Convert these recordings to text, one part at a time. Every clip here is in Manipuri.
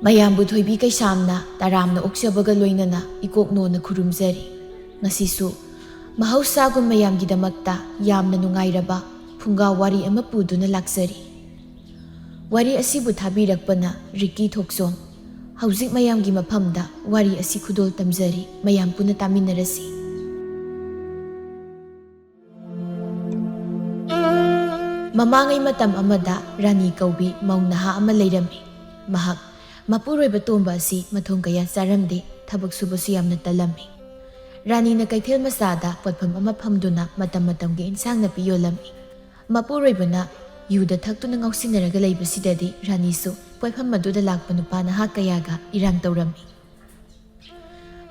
ꯃꯌꯥꯝꯕꯨ ꯊꯣꯏꯕꯤ ꯀꯩꯁꯥꯝꯅ ꯇꯔꯥꯝꯅ ꯑꯣꯛꯆꯕꯒ ꯂꯣꯏꯅꯅ ꯏꯀꯣꯛꯅꯣꯅ ꯈꯨꯔꯨꯝꯖꯔꯤ꯫ ꯉꯁꯤꯁꯨ ꯃꯍꯧꯁꯥꯒꯨꯝ ꯃꯌꯥꯝꯒꯤꯗꯃꯛꯇ ꯌꯥꯝꯅ ꯅꯨꯡꯉꯥꯏꯔꯕ ꯐꯨꯡꯒꯥ ꯋꯥꯔꯤ ꯑꯃ ꯄꯨꯗꯨꯅ ꯂꯥꯛꯆꯔꯤ꯫ ꯋꯥꯔꯤ ꯑꯁꯤꯕꯨ ꯊꯥꯕꯤꯔꯛꯄꯅ ꯔꯤꯀꯤ ꯊꯣꯛꯆꯣꯝ꯫ ꯍꯧꯖꯤꯛ ꯃꯌꯥꯝꯒꯤ ꯃꯐꯝꯗ ꯋꯥꯔꯤ ꯑꯁꯤ ꯈꯨꯗꯣꯜ ꯇꯝꯖꯔꯤ, ꯃꯌꯥꯝ ꯄꯨꯟꯅ ꯇꯥꯃꯤꯟꯅꯔꯁꯤ꯫ ꯃꯃꯥꯡꯉꯩ ꯃꯇꯝ ꯑꯃꯗ ꯔꯥꯅꯤ ꯀꯧꯕꯤ ꯃꯧ ꯅꯍꯥ ꯑꯃ ꯂꯩꯔꯝꯃꯤ꯫ ꯃꯍꯥꯛ ꯃꯄꯨꯔꯣꯏꯕ ꯇꯣꯝꯕ ꯑꯁꯤ ꯃꯊꯣꯡ ꯀꯌꯥ ꯆꯥꯔꯝꯗꯦ, ꯊꯕꯛ ꯁꯨꯕꯁꯨ ꯌꯥꯝꯅ ꯇꯜꯂꯝꯃꯤ꯫ ꯔꯥꯅꯤꯅ ꯀꯩꯊꯦꯜ ꯃꯆꯥꯗ ꯄꯣꯠꯐꯝ ꯑꯃ ꯐꯝꯗꯨꯅ ꯃꯇꯝ ꯃꯇꯝꯒꯤ ꯏꯟꯁꯥꯡ ꯅꯥꯄꯤ ꯌꯣꯜꯂꯝꯃꯤ꯫ ꯃꯄꯨꯔꯣꯏꯕꯅ ꯌꯨꯗ ꯊꯛꯇꯨꯅ ꯉꯥꯎꯁꯤꯟꯅꯔꯒ ꯂꯩꯕꯁꯤꯗꯗꯤ ꯔꯥꯅꯤꯁꯨ ꯄꯣꯠꯐꯝ ꯑꯗꯨꯗ ꯂꯥꯛꯄ ꯅꯨꯄꯥ ꯅꯍꯥ ꯀꯌꯥꯒ ꯏꯔꯥꯡ ꯇꯧꯔꯝꯃꯤ꯫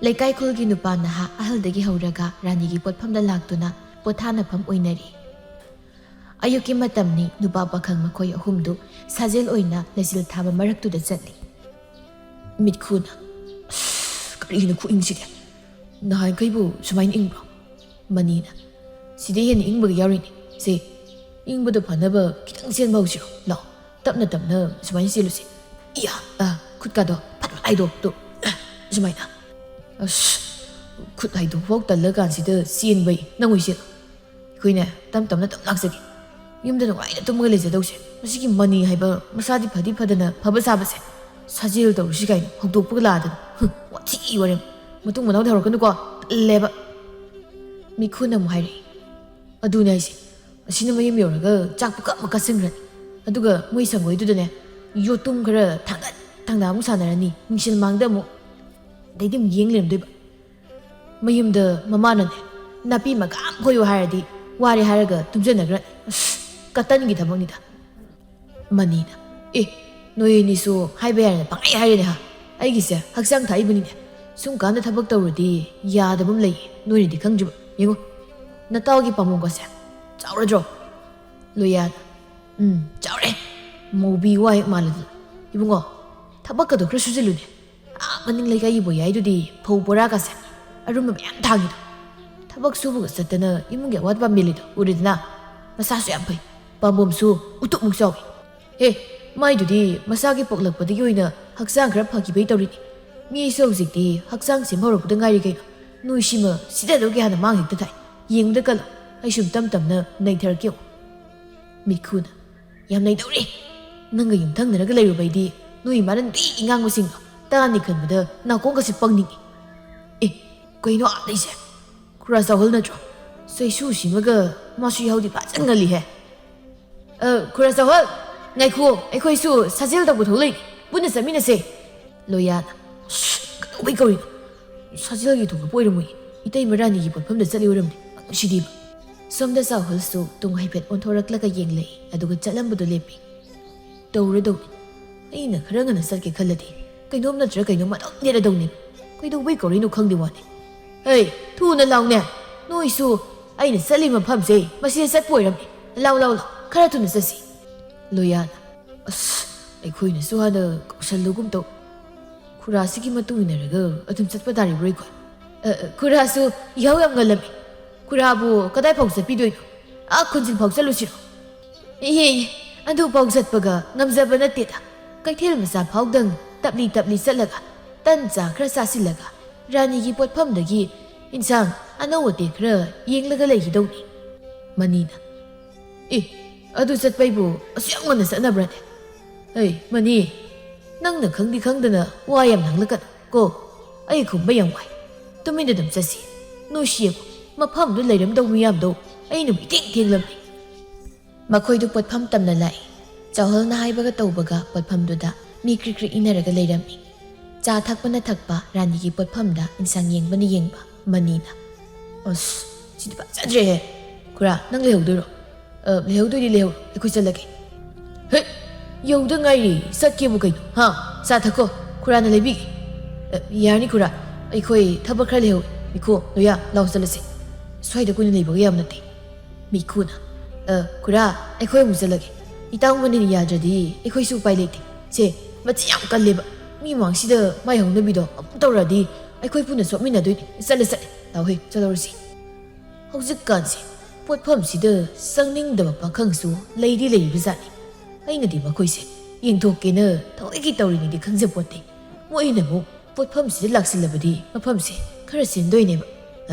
ꯂꯩꯀꯥꯏ ꯈꯨꯜꯒꯤ ꯅꯨꯄꯥ ꯅꯍꯥ ꯑꯍꯜꯗꯒꯤ ꯍꯧꯔꯒ ꯔꯥꯅꯤꯒꯤ ꯄꯣꯠꯐꯝꯗ ꯂꯥꯛꯇꯨꯅ ꯄꯣꯊꯥꯅꯐꯝ ꯑꯣꯏꯅꯔꯤ꯫ ꯑꯌꯨꯛꯀꯤ ꯃꯇꯝꯅꯤ, ꯅꯨꯄꯥ ꯄꯥꯈꯪ ꯃꯈꯣꯏ ꯑꯍꯨꯝꯗꯨ ꯁꯥꯖꯦꯜ ꯑꯣꯏꯅ ꯂꯩꯆꯤꯜ ꯊꯥꯕ ꯃꯔꯛꯇꯨꯗ ꯆꯠꯂꯤ꯫ ꯃꯤꯠꯈꯨꯅ "ꯀꯔꯤꯅꯣ ꯈꯨꯏꯪꯁꯤꯗꯤ? ꯅꯍꯥꯟꯈꯩꯕꯨ ꯁꯨꯃꯥꯏꯅ ꯏꯪꯕ꯭ꯔꯣ?" ꯃꯅꯤꯅ "ꯁꯤꯗꯩ ꯍꯦꯟꯅ ꯏꯪꯕꯒ ꯌꯥꯎꯔꯤꯅꯤ ꯁꯦ, ꯏꯪꯕꯗꯣ ꯐꯅꯕ ꯈꯤꯇꯪ ꯆꯦꯟꯕ ꯍꯧꯁꯤꯔꯣ? ꯂꯥꯛꯑꯣ, ꯇꯞꯅ ꯇꯞꯅ ꯁꯨꯃꯥꯏꯅ ꯆꯦꯜꯂꯨꯁꯤ꯫ ꯏꯌꯥ, ꯈꯨꯠꯀꯥꯗꯣ ꯐꯠ ꯐꯠ ꯍꯥꯏꯗꯣ ꯁꯨꯃꯥꯏꯅ꯫ ꯈꯨꯠ ꯍꯥꯏꯗꯣꯛꯐꯥꯎ ꯇꯜꯂꯀꯥꯟꯁꯤꯗ ꯆꯦꯟꯕꯩ ꯅꯪꯉꯣꯏ ꯆꯦꯜꯂꯣ꯫ ꯑꯩꯈꯣꯏꯅ ꯇꯞ ꯇꯞꯅ ꯂꯥꯛꯆꯒꯦ꯫ ꯌꯨꯝꯗ ꯅꯨꯡꯉꯥꯏꯅ ꯇꯨꯝꯃꯒ ꯂꯩꯖꯗꯧꯁꯦ, ꯃꯁꯤꯒꯤ ꯃꯅꯤ ꯍꯥꯏꯕ ꯃꯁꯥꯗꯤ ꯐꯗꯤ ꯐꯗꯅ ꯐꯕ ꯁꯥꯕꯁꯦ ꯁꯥꯖꯦꯜ ꯇꯧꯔꯨꯁꯤ ꯀꯥꯏꯅ ꯍꯧꯗꯣꯛꯄꯒ ꯂꯥꯛꯑꯗꯅ ꯋꯥꯊꯤ ꯋꯥꯔꯦꯝ, ꯃꯇꯨꯡ ꯃꯅꯥꯎ ꯍꯧꯔꯛꯀꯅꯨꯀꯣ, ꯇꯜꯂꯦꯕ꯫ ꯃꯤꯈꯨꯅ ꯑꯃꯨꯛ ꯍꯥꯏꯔꯛꯏ, "ꯑꯗꯨꯅꯦ ꯍꯥꯏꯁꯦ, ꯑꯁꯤꯅ ꯃꯌꯨꯝ ꯌꯧꯔꯒ ꯆꯥꯛ ꯄꯨꯀꯞ ꯑꯃ ꯀꯠꯁꯤꯟꯈ꯭ꯔꯅꯤ, ꯑꯗꯨꯒ ꯃꯣꯏ ꯁꯪꯒꯣꯏꯗꯨꯗꯅꯦ ꯌꯣꯠꯇꯨꯝ ꯈꯔ ꯊꯥꯡꯒꯠ ꯊꯥꯡꯗꯥ ꯑꯃꯨꯛ ꯁꯥꯟꯅꯔꯅꯤ, ꯃꯤꯡꯁꯦꯜ ꯃꯥꯡꯗ ꯑꯃꯨꯛ, ꯑꯗꯩꯗꯤ ꯑꯃꯨꯛ ꯌꯦꯡ ꯂꯩꯔꯝꯗꯣꯏꯕ꯫ ꯃꯌꯨꯝꯗ ꯃꯃꯥꯅꯅꯦ ꯅꯥꯄꯤ ꯃꯀꯥꯝ ꯐꯣꯏꯌꯨ ꯍꯥꯏꯔꯗꯤ ꯋꯥꯔꯦ ꯍꯥꯏꯔꯒ ꯇꯨꯝꯖꯅꯈ꯭ꯔꯅꯤ꯫ ꯀꯇꯟꯒꯤ ꯊꯕꯛꯅꯤꯗ." ꯃꯅꯤꯅ "ꯅꯣꯏ ꯑꯅꯤꯁꯨ ꯍꯥꯏꯕ ꯌꯥꯔꯦꯅ ꯄꯪꯍꯥꯏ ꯍꯥꯏꯔꯦꯅꯦ ꯍꯥ? ꯑꯩꯒꯤꯁꯦ ꯍꯛꯆꯥꯡ ꯊꯥꯛꯏꯕꯅꯤꯅꯦ, ꯁꯨꯝ ꯀꯥꯟꯗ ꯊꯕꯛ ꯇꯧꯔꯗꯤ ꯌꯥꯗꯕ ꯑꯃ ꯂꯩꯌꯦ, ꯅꯣꯏꯅꯗꯤ ꯈꯪꯗ꯭ꯔꯤꯕ, ꯌꯦꯡꯉꯣ ꯅꯇꯥꯎꯒꯤ ꯄꯥꯃꯣꯡꯒꯁꯦ ꯆꯥꯎꯔꯗ꯭ꯔꯣ?" ꯂꯣꯌꯥꯅ "ꯆꯥꯎꯔꯦ, ꯃꯧꯕꯤ ꯋꯥ ꯍꯦꯛ ꯃꯥꯜꯂꯗꯅ꯫ ꯏꯕꯨꯡꯉꯣ, ꯊꯕꯛꯀꯗꯣ ꯈꯔ ꯁꯨꯖꯤꯜꯂꯨꯅꯦ, ꯃꯅꯤꯡ ꯂꯩꯀꯥꯏꯒꯤ ꯕꯣꯌꯥꯏꯗꯨꯗꯤ ꯐꯧ ꯕꯣꯔꯥꯒꯁꯦ ꯑꯔꯨꯝꯕ ꯃꯌꯥꯝ ꯊꯥꯡꯉꯤꯗꯣ, ꯊꯕꯛ ꯁꯨꯕꯒ ꯆꯠꯇꯅ ꯏꯃꯨꯡꯒꯤ ꯑꯋꯥꯠ ꯄꯥꯝꯕꯤꯜꯂꯤꯗꯣ ꯎꯔꯦꯗꯅ, ꯃꯁꯥꯁꯨ ꯌꯥꯝ ꯐꯩ, ꯄꯥꯝꯕꯣꯝꯁꯨ ꯎꯇꯨꯞꯃꯨꯛ ꯆꯥꯎꯏ꯫ ꯃꯥꯏꯗꯨꯗꯤ ꯃꯁꯥꯒꯤ ꯄꯣꯛꯂꯛꯄꯗꯒꯤ ꯑꯣꯏꯅ ꯍꯛꯆꯥꯡ ꯈꯔ ꯐꯈꯤꯕꯩ ꯇꯧꯔꯤꯅꯤ, ꯃꯤꯁꯨ ꯍꯧꯖꯤꯛꯇꯤ ꯍꯛꯆꯥꯡ ꯁꯦꯝ ꯍꯧꯔꯛꯄꯗ ꯉꯥꯏꯔꯤ ꯀꯩꯅꯣ, ꯅꯣꯏ ꯁꯤꯃ ꯁꯤꯗꯗꯧꯒꯤ ꯍꯥꯟꯅ ꯃꯥꯡ ꯍꯦꯛꯇ ꯊꯥꯏ, ꯌꯦꯡꯕꯗ ꯀꯜꯂꯣ, ꯑꯩ ꯁꯨꯝ ꯇꯞ ꯇꯞꯅ ꯅꯩꯊꯔꯛꯀꯦ ꯌꯦꯡꯉꯣ." ꯃꯤꯠꯈꯨꯅ "ꯌꯥꯝ ꯅꯩꯗꯧꯔꯤ, ꯅꯪꯒ ꯌꯨꯝꯊꯪꯅꯔꯒ ꯂꯩꯔꯨꯕꯩꯗꯤ ꯅꯣꯏ ꯏꯃꯥꯅ ꯅꯨꯡꯇꯤꯒꯤ ꯉꯥꯡꯕꯁꯤꯡꯗꯣ ꯇꯥꯅꯤ ꯈꯟꯕꯗ ꯅꯥꯀꯣꯡꯒꯁꯦ ꯄꯪꯅꯤꯡꯉꯤ꯫ ꯀꯩꯅꯣ ꯑꯥꯗꯩꯁꯦ, ꯈꯨꯔꯥ ꯆꯥꯎꯍꯜ ꯅꯠꯇ꯭ꯔꯣ? ꯆꯩꯁꯨ ꯁꯤꯃꯒ ꯃꯥꯁꯨ ꯌꯥꯎꯗꯤ ꯐꯖꯅ ꯉꯜꯂꯤꯍꯦ꯫ ꯈꯨꯔꯥ ꯆꯥꯎꯍꯜ, ꯉꯥꯏꯈꯣ, ꯑꯩꯈꯣꯏꯁꯨ ꯁꯥꯖꯦꯜ ꯇꯧꯕ ꯊꯣꯛꯂꯛꯏ, ꯄꯨꯟꯅ ꯆꯠꯃꯤꯟꯅꯁꯦ꯫ ꯂꯣꯌꯥꯅ "ꯀꯩꯗꯧꯕꯩ ꯀꯧꯔꯤꯅꯣ? ꯁꯥꯖꯦꯜꯒꯤ ꯊꯣꯛꯂꯛꯄ ꯑꯣꯏꯔꯝꯃꯣꯏ, ꯏꯇꯩꯃ ꯔꯥꯅꯤꯒꯤ ꯄꯣꯠꯐꯝꯗ ꯆꯠꯂꯤ ꯑꯣꯏꯔꯝꯅꯤ, ꯅꯨꯡꯁꯤꯗꯤꯕ." ꯁꯣꯝꯗ ꯆꯥꯎꯍꯜꯁꯨ ꯇꯨꯡ ꯍꯥꯏꯐꯦꯠ ꯑꯣꯟꯊꯣꯔꯛꯂꯒ ꯌꯦꯡꯂꯛꯏ, ꯑꯗꯨꯒ ꯆꯠꯂꯝꯕꯗꯣ ꯂꯦꯞꯄꯤ꯫ "ꯇꯧꯔꯗꯧꯅꯤ, ꯑꯩꯅ ꯈꯔ ꯉꯟꯅ ꯆꯠꯀꯦ ꯈꯜꯂꯗꯤ ꯀꯩꯅꯣꯝ ꯅꯠꯇ꯭ꯔ ꯀꯩꯅꯣꯝ ꯑꯗꯨꯝ ꯅꯦꯠꯂꯗꯧꯅꯤ, ꯀꯩꯗꯧꯕꯩ ꯀꯧꯔꯤꯅꯣ ꯈꯪꯗꯦ ꯋꯥꯅꯤ꯫ ꯊꯨꯅ ꯂꯥꯎꯅꯦ, ꯅꯣꯏꯁꯨ ꯑꯩꯅ ꯆꯠꯂꯤ ꯃꯐꯝꯁꯦ ꯃꯁꯤꯗ ꯆꯠꯄ ꯑꯣꯏꯔꯝꯅꯤ, ꯂꯥꯎ ꯂꯥꯎ ꯂꯥꯎ, ꯈꯔ ꯊꯨꯅ ꯆꯠꯁꯤ." ꯂꯣꯌꯥꯅ "ꯑꯩꯈꯣꯏꯅꯁꯨ ꯍꯥꯟꯅ ꯀꯧꯁꯜꯂꯨꯒꯨꯝ ꯇꯧ, ꯈꯨꯔꯥꯁꯤꯒꯤ ꯃꯇꯨꯡ ꯏꯟꯅꯔꯒ ꯑꯗꯨꯝ ꯆꯠꯄ ꯇꯥꯔꯤꯕ꯭ꯔꯣ ꯑꯩꯈꯣꯏ?" "ꯈꯨꯔꯥꯁꯨ ꯌꯥꯍꯧ ꯌꯥꯝ ꯉꯜꯂꯝꯃꯤ, ꯈꯨꯔꯥꯕꯨ ꯀꯗꯥꯏ ꯐꯥꯎ ꯆꯠꯄꯤꯗꯣꯏꯅꯣ? ꯈꯨꯟꯖꯤꯟ ꯐꯥꯎ ꯆꯠꯂꯨꯁꯤꯔꯣ?" "ꯑꯗꯨ ꯐꯥꯎ ꯆꯠꯄꯒ ꯉꯝꯖꯕ ꯅꯠꯇꯦꯗ, ꯀꯩꯊꯦꯜ ꯃꯆꯥ ꯐꯥꯎꯗꯪ ꯇꯞꯂꯤ ꯇꯞꯂꯤ ꯆꯠꯂꯒ ꯇꯟ ꯆꯥ ꯈꯔ ꯆꯥꯁꯤꯜꯂꯒ ꯔꯥꯅꯤꯒꯤ ꯄꯣꯠꯐꯝꯗꯒꯤ ꯏꯟꯁꯥꯡ ꯑꯅꯧ ꯑꯇꯦꯛ ꯈꯔ ꯌꯦꯡꯂꯒ ꯂꯩꯈꯤꯗꯧꯅꯤ." ꯃꯅꯤꯅ "ꯑꯗꯨ ꯆꯠꯄꯩꯕꯨ ꯑꯁꯨꯛ ꯉꯟꯅ ꯆꯠꯅꯕ꯭ꯔꯅꯦ? ꯃꯅꯤ, ꯅꯪꯅ ꯈꯪꯗꯤ ꯈꯪꯗꯅ ꯋꯥ ꯌꯥꯝ ꯉꯥꯡꯂꯛꯀꯅꯨ ꯀꯣ, ꯑꯩ ꯈꯨꯝꯕ ꯌꯥꯝ ꯋꯥꯏ, ꯇꯨꯃꯤꯟꯅ ꯑꯗꯨꯝ ꯆꯠꯁꯤ, ꯅꯣꯏꯁꯤ ꯌꯦꯡꯉꯨ, ꯃꯐꯝꯗꯨ ꯂꯩꯔꯝꯗꯧ ꯃꯤꯌꯥꯝꯗꯣ ꯑꯩꯅꯕꯨ ꯏꯊꯦꯡ ꯊꯦꯡꯂꯝꯃꯤ." ꯃꯈꯣꯏꯗꯨ ꯄꯣꯠꯐꯝ ꯇꯝꯅ ꯂꯥꯛꯏ꯫ ꯆꯥꯎꯍꯜꯅ ꯍꯥꯏꯕꯒ ꯇꯧꯕꯒ ꯄꯣꯠꯐꯝꯗꯨꯗ ꯃꯤ ꯀ꯭ꯔꯤꯛ ꯀ꯭ꯔꯤꯛ ꯏꯟꯅꯔꯒ ꯂꯩꯔꯝꯃꯤ꯫ ꯆꯥ ꯊꯛꯄꯅ ꯊꯛꯄ, ꯔꯥꯅꯤꯒꯤ ꯄꯣꯠꯐꯝꯗ ꯏꯟꯁꯥꯡ ꯌꯦꯡꯕꯅ ꯌꯦꯡꯕ꯫ ꯃꯅꯤꯅ "ꯁꯤꯗꯤ ꯐꯖꯗ꯭ꯔꯦꯍꯦ, ꯈꯨꯔꯥ ꯅꯪ ꯂꯩꯍꯧꯗꯣꯏꯔꯣ?" "ꯂꯩꯍꯧꯗꯣꯏꯗꯤ ꯂꯩꯍꯧꯔꯣ, ꯑꯩꯈꯣꯏ ꯆꯠꯂꯒꯦ." "ꯌꯧꯗ ꯉꯥꯏꯔꯤ, ꯆꯠꯀꯦꯕꯨ ꯀꯩꯅꯣ, ꯆꯥ ꯊꯛꯀꯣ, ꯈꯨꯔꯥꯅ ꯂꯩꯕꯤꯒꯦ." "ꯌꯥꯔꯅꯤ ꯈꯨꯔꯥ, ꯑꯩꯈꯣꯏ ꯊꯕꯛ ꯈꯔ ꯂꯩꯍꯧꯏ, ꯃꯤꯈꯨ, ꯂꯣꯌꯥ, ꯂꯥꯎ ꯆꯠꯂꯁꯤ, ꯁ꯭ꯋꯥꯏꯗ ꯀꯨꯏꯅ ꯂꯩꯕꯒ ꯌꯥꯝ ꯅꯠꯇꯦ." ꯃꯤꯈꯨꯅ "ꯈꯨꯔꯥ, ꯑꯩꯈꯣꯏ ꯑꯃꯨꯛ ꯆꯠꯂꯒꯦ, ꯏꯇꯥꯎ ꯃꯅꯤꯅ ꯌꯥꯗ꯭ꯔꯗꯤ ꯑꯩꯈꯣꯏꯁꯨ ꯎꯄꯥꯏ ꯂꯩꯇꯦ, ꯁꯦ ꯃꯆꯤ ꯌꯥꯝ ꯀꯜꯂꯦꯕ, ꯃꯤ ꯃꯃꯥꯡꯁꯤꯗ ꯃꯥꯏ ꯍꯧꯅꯕꯤꯗꯣ ꯑꯃꯨꯛ ꯇꯧꯔꯛꯑꯗꯤ ꯑꯩꯈꯣꯏ ꯄꯨꯟꯅ ꯁꯣꯛꯃꯤꯟꯅꯗꯣꯏꯅꯤ, ꯆꯠꯂꯦ ꯂꯥꯎꯍꯦ, ꯆꯠꯍꯧꯔꯁꯤ." ꯍꯧꯖꯤꯛꯀꯥꯟꯁꯦ ꯄꯣꯠꯐꯝꯁꯤꯗ ꯆꯪꯅꯤꯡꯗꯕ ꯄꯥꯈꯪꯁꯨ ꯂꯩꯗꯤ ꯂꯩꯔꯤꯕꯖꯥꯠꯅꯤ, ꯑꯩꯅꯗꯤ ꯃꯈꯣꯏꯁꯦ ꯌꯦꯡꯊꯣꯛꯀꯦꯅ ꯊꯋꯥꯏꯒꯤ ꯇꯧꯔꯤꯅꯤꯗꯤ ꯈꯪꯖꯄꯣꯠꯇꯦ ꯃꯣꯏꯅ ꯑꯃꯨꯛ ꯄꯣꯠꯐꯝꯁꯤꯗ ꯂꯥꯛꯁꯤꯜꯂꯕꯗꯤ ꯃꯐꯝꯁꯦ ꯈꯔ ꯆꯤꯟꯗꯣꯏꯅꯦꯕ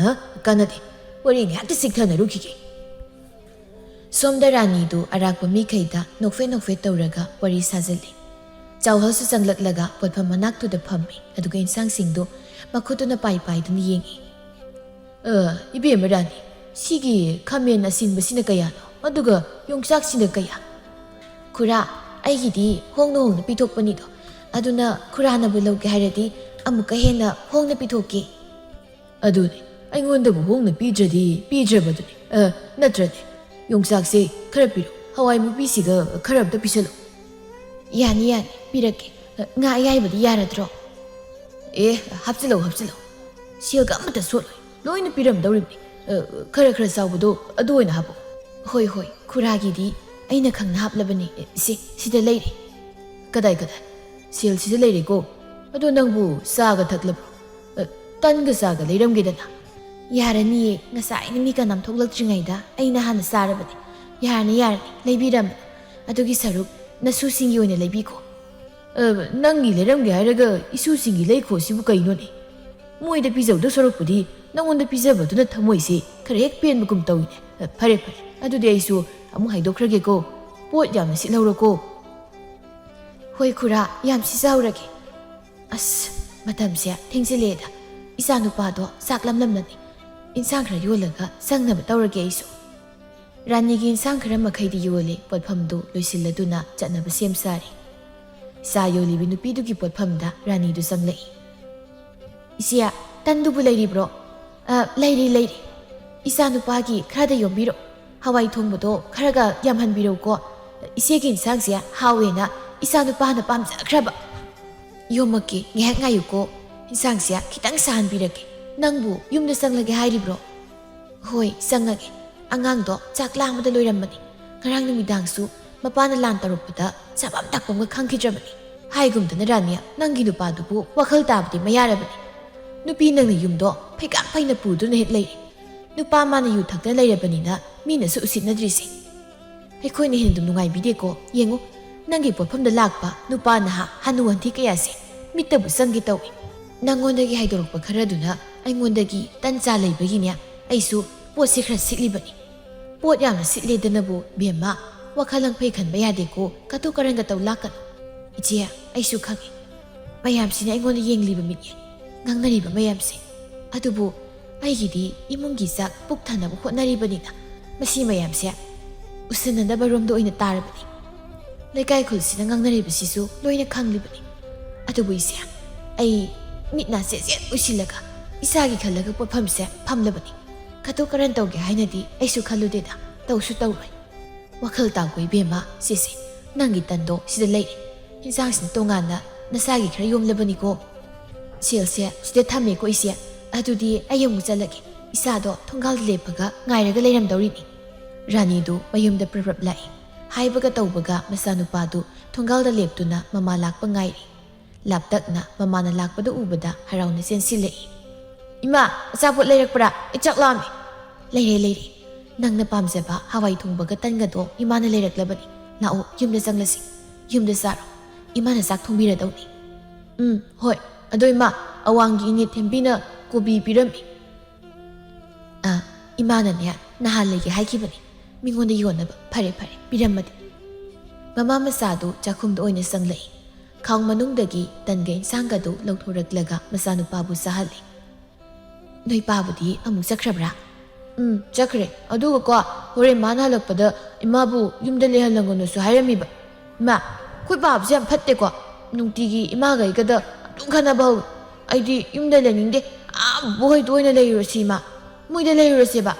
ꯀꯥꯟꯅꯗꯦ ꯋꯥꯔꯤ ꯉꯥꯏꯍꯥꯛꯇ ꯆꯤꯛꯊꯅꯔꯨꯈꯤꯒꯦ ꯁꯣꯝꯗ ꯔꯥꯅꯤꯗꯨ ꯑꯔꯥꯛꯄ ꯃꯤꯈꯩꯗ ꯅꯣꯛꯐꯦꯠ ꯇꯧꯔꯒ ꯋꯥꯔꯤ ꯁꯥꯖꯜꯂꯤ ꯆꯥꯎꯍꯜꯁꯨ ꯆꯪꯂꯛꯂꯒ ꯄꯣꯠꯐꯝ ꯃꯅꯥꯛꯇꯨꯗ ꯐꯝꯃꯤ ꯑꯗꯨꯒ ꯏꯟꯁꯥꯡꯁꯤꯡꯗꯨ ꯃꯈꯨꯠꯇꯨꯅ ꯄꯥꯏꯗꯨꯅ ꯌꯦꯡꯉꯤ ꯏꯕꯦꯝꯃ ꯔꯥꯅꯤ ꯁꯤꯒꯤ ꯈꯥꯃꯦꯟ ꯑꯁꯤꯟꯕꯁꯤꯅ ꯀꯌꯥꯅꯣ ꯑꯗꯨꯒ ꯌꯣꯡꯆꯥꯛꯁꯤꯅ ꯀꯌꯥ ꯈꯨꯔꯥ ꯑꯩꯒꯤꯗꯤ ꯍꯣꯡꯅ ꯄꯤꯊꯣꯛꯄꯅꯤꯗꯣ ꯑꯗꯨꯅ ꯈꯨꯔꯥꯅꯕꯨ ꯂꯧꯒꯦ ꯍꯥꯏꯔꯗꯤ ꯑꯃꯨꯛꯀ ꯍꯦꯟꯅ ꯍꯣꯡꯅ ꯄꯤꯊꯣꯛꯀꯦ ꯑꯗꯨꯅꯤ ꯑꯩꯉꯣꯟꯗꯕꯨ ꯍꯣꯡꯅ ꯄꯤꯗ꯭ꯔꯗꯤ ꯄꯤꯗ꯭ꯔꯕꯗꯨꯅꯤ ꯅꯠꯇ꯭ꯔꯗꯤ ꯌꯣꯡꯆꯥꯛꯁꯦ ꯈꯔ ꯄꯤꯔꯣ ꯍꯋꯥꯏ ꯃꯨꯕꯤꯁꯤꯒ ꯈꯔ ꯑꯝꯇ ꯄꯤꯁꯜꯂꯨ ꯌꯥꯅꯤ ꯄꯤꯔꯛꯀꯦ ꯉꯥ ꯑꯌꯥꯏꯕꯗꯤ ꯌꯥꯔꯗ꯭ꯔꯣ ꯍꯥꯞꯆꯤꯜꯂꯣ ꯁꯦꯜꯒ ꯑꯃꯠꯇ ꯁꯣꯠꯂꯣꯏ ꯂꯣꯏꯅ ꯄꯤꯔꯝꯗꯧꯔꯤꯕꯅꯤ ꯈꯔ ꯆꯥꯎꯕꯗꯣ ꯑꯗꯨ ꯑꯣꯏꯅ ꯍꯥꯞꯄꯣ ꯍꯣꯏ ꯈꯨꯔꯥꯒꯤꯗꯤ ꯑꯩꯅ ꯈꯪꯅ ꯍꯥꯞꯂꯕꯅꯤ ꯁꯤꯗ ꯂꯩꯔꯦ ꯀꯗꯥꯏ ꯁꯦꯜꯁꯤꯗ ꯂꯩꯔꯦꯀꯣ ꯑꯗꯣ ꯅꯪꯕꯨ ꯆꯥꯒ ꯊꯛꯂꯕ꯭ꯔꯣ ꯇꯟꯒ ꯆꯥꯒ ꯂꯩꯔꯝꯒꯦꯗꯅ ꯌꯥꯔꯅꯤꯌꯦ ꯉꯁꯥꯏꯅ ꯃꯤ ꯀꯅꯥꯝ ꯊꯣꯛꯂꯛꯇ꯭ꯔꯤꯉꯩꯗ ꯑꯩꯅ ꯍꯥꯟꯅ ꯆꯥꯔꯕꯅꯤ ꯌꯥꯔꯅꯤ ꯂꯩꯕꯤꯔꯝꯃꯣ ꯑꯗꯨꯒꯤ ꯁꯔꯨꯛ ꯅꯁꯨꯁꯤꯡꯒꯤ ꯑꯣꯏꯅ ꯂꯩꯕꯤꯈꯣ ꯅꯪꯒꯤ ꯂꯩꯔꯝꯒꯦ ꯍꯥꯏꯔꯒ ꯏꯁꯨꯁꯤꯡꯒꯤ ꯂꯩꯈꯣꯁꯤꯕꯨ ꯀꯩꯅꯣꯅꯦ ꯃꯣꯏꯗ ꯄꯤꯖꯧꯗꯣ ꯁꯔꯨꯛꯄꯨꯗꯤ ꯅꯪꯉꯣꯟꯗ ꯄꯤꯖꯕꯗꯨꯅ ꯊꯃꯣꯏꯁꯦ ꯈꯔ ꯍꯦꯛ ꯄꯦꯟꯕꯒꯨꯝ ꯇꯧꯏꯅꯦ ꯐꯔꯦ ꯑꯗꯨꯗꯤ ꯑꯩꯁꯨ ꯑꯃꯨꯛ ꯍꯥꯏꯗꯣꯛꯈ꯭ꯔꯒꯦꯀꯣ ꯄꯣꯠ ꯌꯥꯝꯅ ꯁꯤꯠꯍꯧꯔꯣꯀꯣ ꯍꯣꯏ ꯈꯨꯔꯥ ꯌꯥꯝ ꯁꯤꯠꯆꯍꯧꯔꯒꯦ ꯑꯁ ꯃꯇꯝꯁꯦ ꯊꯦꯡꯖꯤꯜꯂꯦꯗ ꯏꯆꯥ ꯅꯨꯄꯥꯗꯣ ꯆꯥꯛ ꯂꯝꯂꯝꯅꯤ ꯏꯟꯁꯥꯡ ꯈꯔ ꯌꯣꯜꯂꯒ ꯆꯪꯅꯕ ꯇꯧꯔꯒꯦ ꯑꯩꯁꯨ ꯔꯥꯅꯤꯒꯤ ꯏꯟꯁꯥꯡ ꯈꯔ ꯃꯈꯩꯗꯤ ꯌꯣꯜꯂꯦ ꯄꯣꯠꯐꯝꯗꯨ ꯂꯣꯏꯁꯤꯜꯂꯗꯨꯅ ꯆꯠꯅꯕ ꯁꯦꯝ ꯁꯥꯔꯤ ꯆꯥ ꯌꯣꯜꯂꯤꯕꯤ ꯅꯨꯄꯤꯗꯨꯒꯤ ꯄꯣꯠꯐꯝꯗ ꯔꯥꯅꯤꯗꯨ ꯆꯪꯂꯛꯏ ꯏꯆꯦ ꯇꯟꯗꯨꯕꯨ ꯂꯩꯔꯤꯕ꯭ꯔꯣ ꯂꯩꯔꯤ ꯏꯆꯥ ꯅꯨꯄꯥꯒꯤ ꯈꯔꯗ ꯌꯣꯝꯕꯤꯔꯣ ꯍꯋꯥꯏ ꯊꯣꯡꯕꯗꯣ ꯈꯔꯒ ꯌꯥꯝꯍꯟꯕꯤꯔꯧꯀꯣ ꯏꯆꯦꯒꯤ ꯏꯟꯁꯥꯡꯁꯦ ꯍꯥꯎꯋꯦꯅ ꯏꯆꯥ ꯅꯨꯄꯥꯅ ꯄꯥꯝꯖꯈ꯭ꯔꯕ ꯌꯣꯝꯃꯛꯀꯦ ꯉꯥꯏꯍꯥꯛ ꯉꯥꯏꯌꯨꯀꯣ ꯏꯟꯁꯥꯡꯁꯦ ꯈꯤꯇꯪ ꯁꯥꯍꯟꯕꯤꯔꯛꯀꯦ ꯅꯪꯕꯨ ꯌꯨꯝꯗ ꯆꯪꯂꯒꯦ ꯍꯥꯏꯔꯤꯕ꯭ꯔꯣ ꯍꯣꯏ ꯆꯪꯉꯒꯦ ꯑꯉꯥꯡꯗꯣ ꯆꯥꯛ ꯂꯥꯡꯕꯗ ꯂꯣꯏꯔꯝꯕꯅꯤ ꯉꯔꯥꯡ ꯅꯨꯃꯤꯗꯥꯡꯁꯨ ꯃꯄꯥꯅ ꯂꯥꯟ ꯇꯧꯔꯛꯄꯗ ꯆꯥꯐꯝ ꯊꯛꯐꯝꯒ ꯈꯪꯈꯤꯗ꯭ꯔꯕꯅꯤ ꯍꯥꯏꯒꯨꯝꯗꯅ ꯔꯥꯅꯤꯌꯥ ꯅꯪꯒꯤ ꯅꯨꯄꯥꯗꯨꯕꯨ ꯋꯥꯈꯜ ꯇꯥꯕꯗꯤ ꯃꯌꯥꯔꯕꯅꯤ ꯅꯨꯄꯤ ꯅꯪꯅ ꯌꯨꯝꯗꯣ ꯐꯩꯒꯥꯛ ꯐꯩꯅ ꯄꯨꯗꯨꯅ ꯍꯦꯛ ꯂꯩꯔꯤ ꯅꯨꯄꯥ ꯃꯥꯅ ꯌꯨ ꯊꯛꯇꯅ ꯂꯩꯔꯕꯅꯤꯅ ꯃꯤꯅꯁꯨ ꯎꯁꯤꯠꯅꯗ꯭ꯔꯤꯁꯦ ꯑꯩꯈꯣꯏꯅ ꯍꯦꯟꯅ ꯅꯨꯡꯉꯥꯏꯕꯤꯗꯦꯀꯣ ꯌꯦꯡꯉꯨ ꯅꯪꯒꯤ ꯄꯣꯠꯐꯝꯗ ꯂꯥꯛꯄ ꯅꯨꯄꯥ ꯅꯍꯥ ꯍꯅꯨ ꯍꯟꯊꯤ ꯀꯌꯥꯁꯦ ꯃꯤꯠꯇꯕꯨ ꯆꯪꯒꯦ ꯇꯧꯏ ꯅꯪꯉꯣꯟꯗꯒꯤ ꯍꯥꯏꯗꯣꯔꯛꯄ ꯈꯔꯗꯨꯅ ꯑꯩꯉꯣꯟꯗꯒꯤ ꯇꯟ ꯆꯥ ꯂꯩꯕꯒꯤꯅꯦ ꯑꯩꯁꯨ ꯄꯣꯠꯁꯦ ꯈꯔ ꯁꯤꯠꯂꯤꯕꯅꯤ ꯄꯣꯠ ꯌꯥꯝꯅ ꯁꯤꯠꯂꯦꯗꯅꯕꯨ ꯕꯦꯝꯃ ꯋꯥꯈꯜ ꯂꯪꯐꯩ ꯈꯟꯕ ꯌꯥꯗꯦꯀꯣ ꯀꯇꯨ ꯀꯔꯟꯒ ꯇꯧ ꯂꯥꯛꯀꯅꯨ ꯏꯆꯦ ꯑꯩꯁꯨ ꯈꯪꯉꯤ ꯃꯌꯥꯝꯁꯤꯅ ꯑꯩꯉꯣꯟꯗ ꯌꯦꯡꯂꯤꯕ ꯃꯤꯠꯌꯦꯡ ꯉꯥꯡꯅꯔꯤꯕ ꯃꯌꯥꯝꯁꯦ ꯑꯗꯨꯕꯨ ꯑꯩꯒꯤꯗꯤ ꯏꯃꯨꯡꯒꯤ ꯆꯥꯛ ꯄꯨꯛ ꯊꯟꯅꯕ ꯍꯣꯠꯅꯔꯤꯕꯅꯤꯅ ꯃꯁꯤ ꯃꯌꯥꯝꯁꯦ ꯎꯁꯤꯟꯅꯗꯕ ꯔꯣꯝꯗ ꯑꯣꯏꯅ ꯇꯥꯔꯕꯅꯤ ꯂꯩꯀꯥꯏ ꯈꯨꯜꯁꯤꯅ ꯉꯥꯡꯅꯔꯤꯕꯁꯤꯁꯨ ꯂꯣꯏꯅ ꯈꯪꯂꯤꯕꯅꯤ ꯑꯗꯨꯕꯨ ꯏꯆꯦ ꯑꯩ ꯃꯤꯠ ꯅꯥ ꯆꯦꯠ ꯎꯏꯁꯤꯜꯂꯒ ꯏꯆꯥꯒꯤ ꯈꯜꯂꯒ ꯄꯣꯠꯐꯝꯁꯦ ꯐꯝꯂꯕꯅꯤ ꯀꯇꯨ ꯀꯔꯟ ꯇꯧꯒꯦ ꯍꯥꯏꯅꯗꯤ ꯑꯩꯁꯨ ꯈꯜꯂꯨꯗꯦꯗ ꯇꯧꯁꯨ ꯇꯧꯔꯣꯏ ꯋꯥꯈꯜ ꯇꯥꯎꯀꯣ ꯏꯕꯦꯝꯃ ꯁꯤꯁꯦ ꯅꯪꯒꯤ ꯇꯟꯗꯣ ꯁꯤꯗ ꯂꯩꯔꯦ ꯏꯟꯁꯥꯡꯁꯤꯅ ꯇꯣꯉꯥꯟꯅ ꯅꯁꯥꯒꯤ ꯈꯔ ꯌꯣꯝꯂꯕꯅꯤꯀꯣ ꯁꯦꯜꯁꯦ ꯁꯤꯗ ꯊꯝꯃꯦꯀꯣ ꯏꯆꯦ ꯑꯗꯨꯗꯤ ꯑꯩ ꯑꯃꯨꯛ ꯆꯠꯂꯒꯦ ꯏꯆꯥꯗꯣ ꯊꯣꯡꯒꯥꯜꯗ ꯂꯦꯞꯄꯒ ꯉꯥꯏꯔꯒ ꯂꯩꯔꯝꯗꯧꯔꯤꯅꯤ ꯔꯥꯅꯤꯗꯨ ꯃꯌꯨꯝꯗ ꯄ꯭ꯔꯞ ꯂꯥꯛꯏ ꯍꯥꯏꯕꯒ ꯇꯧꯕꯒ ꯃꯆꯥꯅꯨꯄꯥꯗꯨ ꯊꯣꯡꯒꯥꯜꯗ ꯂꯦꯞꯇꯨꯅ ꯃꯃꯥ ꯂꯥꯛꯄ ꯉꯥꯏꯔꯤ ꯂꯥꯞꯇꯛꯅ ꯃꯃꯥꯅ ꯂꯥꯛꯄꯗ ꯎꯕꯗ ꯍꯔꯥꯎꯅ ꯆꯦꯟꯁꯤꯜꯂꯛꯏ ꯏꯃꯥ ꯑꯆꯥꯄꯣꯠ ꯂꯩꯔꯛꯄ꯭ꯔꯥ ꯑꯩ ꯆꯥꯛ ꯂꯥꯝꯃꯤ ꯂꯩꯔꯦ ꯅꯪꯅ ꯄꯥꯝꯖꯕ ꯍꯋꯥꯏ ꯊꯣꯡꯕꯒ ꯇꯟꯒꯗꯣ ꯏꯃꯥꯅ ꯂꯩꯔꯛꯂꯕꯅꯤ ꯂꯥꯛꯑꯣ ꯌꯨꯝꯗ ꯆꯪꯂꯁꯤ ꯌꯨꯝꯗ ꯆꯥꯔꯣ ꯏꯃꯥꯅ ꯆꯥꯛ ꯊꯣꯡꯕꯤꯔꯗꯧꯅꯤ ꯍꯣꯏ ꯑꯗꯣ ꯏꯃꯥ ꯑꯋꯥꯡꯒꯤ ꯏꯅꯦ ꯊꯦꯝꯕꯤꯅ ꯀꯣꯕꯤ ꯄꯤꯔꯝꯃꯤ ꯏꯃꯥꯅꯅꯦ ꯅꯍꯥꯟ ꯂꯩꯒꯦ ꯍꯥꯏꯈꯤꯕꯅꯤ ꯃꯤꯉꯣꯟꯗ ꯌꯣꯟꯅꯕ ꯐꯔꯦ ꯄꯤꯔꯝꯃꯗꯤ ꯃꯃꯥ ꯃꯆꯥꯗꯨ ꯆꯥꯛꯈꯨꯝꯗ ꯑꯣꯏꯅ ꯆꯪꯂꯛꯏ ꯈꯥꯎ ꯃꯅꯨꯡꯗꯒꯤ ꯇꯟꯒ ꯏꯟꯁꯥꯡꯒꯗꯨ ꯂꯧꯊꯣꯔꯛꯂꯒ ꯃꯆꯥꯅꯨꯄꯥꯕꯨ ꯆꯥꯍꯜꯂꯤ ꯅꯣꯏ ꯄꯥꯕꯨꯗꯤ ꯑꯃꯨꯛ ꯆꯠꯈ꯭ꯔꯕ꯭ꯔꯥ ꯆꯠꯈ꯭ꯔꯦ ꯑꯗꯨꯒ ꯀꯣ ꯍꯣꯔꯦꯟ ꯃꯥꯅ ꯍꯜꯂꯛꯄꯗ ꯏꯃꯥꯕꯨ ꯌꯨꯝꯗ ꯂꯩꯍꯜꯂꯝꯒꯅꯨꯁꯨ ꯍꯥꯏꯔꯝꯃꯤꯕ ꯏꯃꯥ ꯑꯩꯈꯣꯏ ꯄꯥꯕꯁꯦ ꯌꯥꯝ ꯐꯠꯇꯦꯀꯣ ꯅꯨꯡꯇꯤꯒꯤ ꯏꯃꯥꯒ ꯑꯩꯒꯗ ꯑꯗꯨꯝ ꯈꯟꯅꯕ ꯍꯧꯏ ꯑꯩꯗꯤ ꯌꯨꯝꯗ ꯂꯩꯅꯤꯡꯗꯦ ꯕꯣꯏꯗ ꯑꯣꯏꯅ ꯂꯩꯔꯨꯔꯁꯤ ꯏꯃꯥ ꯃꯣꯏꯗ ꯂꯩꯔꯨꯔꯁꯦꯕ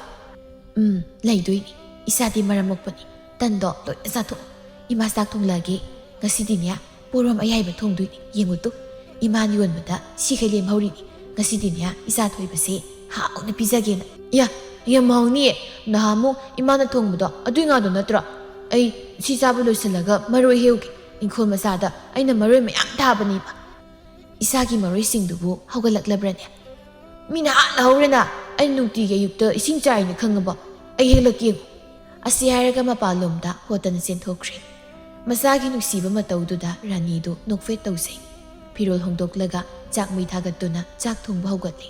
ꯂꯩꯗꯣꯏꯅꯤ ꯏꯆꯥꯗꯤ ꯃꯔꯝ ꯃꯣꯛꯄꯅꯤ ꯇꯟꯗꯣ ꯂꯣꯏꯅ ꯆꯥꯊꯣꯛꯑꯣ ꯏꯃꯥ ꯆꯥꯛ ꯊꯣꯡꯂꯛꯑꯒꯦ ꯉꯁꯤꯗꯤꯅꯦ ꯄꯣꯔꯣꯝ ꯑꯌꯥꯏꯕ ꯊꯣꯡꯗꯣꯏꯅꯤ ꯌꯦꯡꯉꯨꯇꯨ ꯏꯃꯥꯅ ꯌꯣꯟꯕꯗ ꯁꯤꯈꯩ ꯂꯦꯝꯍꯧꯔꯤꯅꯤ ꯉꯁꯤꯗꯤꯅꯦ ꯏꯆꯥ ꯊꯣꯏꯕꯁꯦ ꯍꯥꯎꯅ ꯄꯤꯖꯒꯦꯅ ꯌꯥꯝ ꯍꯥꯎꯅꯤꯌꯦ ꯅꯍꯥꯟꯃꯨꯛ ꯏꯃꯥꯅ ꯊꯣꯡꯕꯗꯣ ꯑꯗꯨꯏ ꯉꯥꯗꯣ ꯅꯠꯇ꯭ꯔꯣ ꯑꯩ ꯁꯤ ꯆꯥꯕ ꯂꯣꯏꯁꯤꯜꯂꯒ ꯃꯔꯣꯏ ꯍꯦꯎꯒꯦ ꯏꯪꯈꯣꯜ ꯃꯆꯥꯗ ꯑꯩꯅ ꯃꯔꯣꯏ ꯃꯌꯥꯝ ꯊꯥꯕꯅꯦꯕ ꯏꯆꯥꯒꯤ ꯃꯔꯣꯏꯁꯤꯡꯗꯨꯕꯨ ꯍꯧꯒꯠꯂꯛꯂꯕ꯭ꯔꯅꯦ ꯃꯤꯅ ꯍꯥꯟꯅ ꯍꯧꯔꯦꯅ ꯑꯩ ꯅꯨꯡꯇꯤꯒꯤ ꯑꯌꯨꯛꯇ ꯏꯁꯤꯡ ꯆꯥꯏꯅ ꯈꯪꯉꯕ ꯑꯩ ꯍꯦꯛꯂꯛꯀꯦ ꯑꯁꯤ ꯍꯥꯏꯔꯒ ꯃꯄꯥꯟꯂꯣꯝꯗ ꯍꯣꯠꯇꯅ ꯆꯦꯟꯊꯣꯛꯈ꯭ꯔꯦ ꯃꯁꯥꯒꯤ ꯅꯨꯡꯁꯤꯕ ꯃꯇꯧꯗꯨꯗ ꯔꯥꯅꯤꯗꯨ ꯅꯣꯛꯐꯦꯠ ꯇꯧꯖꯩ꯫ ꯐꯤꯔꯣꯜ ꯍꯣꯡꯗꯣꯛꯂꯒ ꯆꯥꯛ ꯃꯩ ꯊꯥꯒꯠꯇꯨꯅ ꯆꯥꯛ ꯊꯣꯡꯕ ꯍꯧꯒꯠꯂꯤ꯫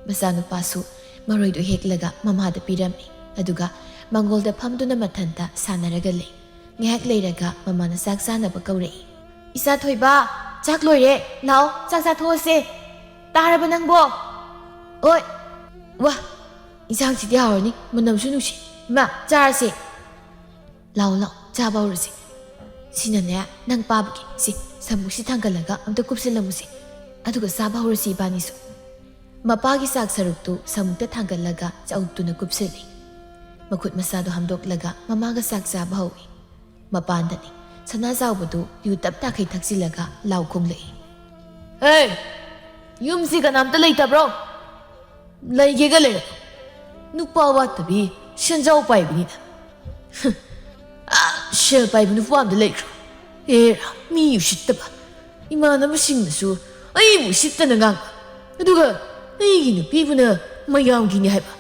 ꯃꯆꯥꯅꯨꯄꯥꯁꯨ ꯃꯔꯣꯏꯗꯨ ꯍꯦꯛꯂꯒ ꯃꯃꯥꯗ ꯄꯤꯔꯝꯃꯤ꯫ ꯑꯗꯨꯒ ꯃꯪꯒꯣꯜꯗ ꯐꯝꯗꯨꯅ ꯃꯊꯟꯇ ꯁꯥꯟꯅꯔꯒ ꯂꯩ꯫ ꯉꯥꯏꯍꯥꯛ ꯂꯩꯔꯒ ꯃꯃꯥꯅ ꯆꯥꯛ ꯆꯥꯅꯕ ꯀꯧꯔꯛꯏ꯫ "ꯏꯆꯥ ꯊꯣꯏꯕ, ꯆꯥꯛ ꯂꯣꯏꯔꯦ, ꯂꯥꯛꯑꯣ ꯆꯥꯛ ꯆꯥꯊꯣꯛꯑꯁꯦ꯫ ꯇꯥꯔꯕ ꯅꯪꯕꯣ?" "ꯍꯣꯏ." "ꯋꯥ, ꯏꯟꯁꯥꯡꯁꯤꯗꯤ ꯍꯥꯎꯔꯅꯤ, ꯃꯅꯝꯁꯨ ꯅꯨꯡꯁꯤ꯫ ꯏꯃꯥ, ꯆꯥꯔꯁꯦ." "ꯂꯥꯛꯑꯣ ꯂꯥꯛꯑꯣ, ꯆꯥꯕ ꯍꯧꯔꯁꯤ꯫ ꯁꯤꯅꯅꯦ ꯅꯪ ꯄꯥꯕꯒꯤ, ꯁꯤ ꯁꯃꯨꯛꯁꯤ ꯊꯥꯡꯒꯠꯂꯒ ꯑꯝꯇ ꯀꯨꯞꯁꯤꯜꯂꯝꯃꯨꯁꯤ, ꯑꯗꯨꯒ ꯆꯥꯕ ꯍꯧꯔꯁꯤ ꯏꯕꯥꯅꯤꯁꯨ." ꯃꯄꯥꯒꯤ ꯆꯥꯛ ꯁꯔꯨꯛꯇꯨ ꯁꯃꯨꯛꯇ ꯊꯥꯡꯒꯠꯂꯒ ꯆꯥꯎꯇꯨꯅ ꯀꯨꯞꯁꯤꯜꯂꯤ꯫ ꯃꯈꯨꯠ ꯃꯁꯥꯗꯣ ꯍꯥꯝꯗꯣꯛꯂꯒ ꯃꯃꯥꯒ ꯆꯥꯛ ꯆꯥꯕ ꯍꯧꯏ꯫ ꯃꯄꯥꯟꯗꯅꯤ ꯁꯅꯥꯖꯥꯎꯕꯗꯨ ꯌꯨ ꯇꯞ ꯇꯥꯈꯩ ꯊꯛꯆꯤꯜꯂꯒ ꯂꯥꯎ ꯈꯣꯡꯂꯛꯏ꯫ "ꯍꯦ! ꯌꯨꯝꯁꯤ ꯀꯅꯥꯝꯇ ꯂꯩꯇꯕ꯭ꯔꯣ? ꯂꯩꯒꯦꯒ ꯂꯩꯔꯣ, ꯅꯨꯄꯥ ꯋꯥꯠꯇꯕꯤ ꯁꯦꯟꯖꯥꯎ ꯄꯥꯏꯕꯅꯤꯅ꯫ ꯁꯦꯜ ꯄꯥꯏꯕ ꯅꯨꯄꯥ ꯑꯝꯗ ꯂꯩꯈ꯭ꯔꯣ꯫ ꯍꯦꯔꯥ, ꯃꯤ ꯎꯁꯤꯠꯇꯕ ꯏꯃꯥꯟꯅꯕꯁꯤꯡꯅꯁꯨ ꯑꯩꯕꯨ ꯎꯁꯤꯠꯇꯅ ꯉꯥꯡꯕ, ꯑꯗꯨꯒ ꯑꯩꯒꯤ ꯅꯨꯄꯤꯕꯨꯅ ꯃꯌꯥꯝꯒꯤꯅꯤ ꯍꯥꯏꯕ꯫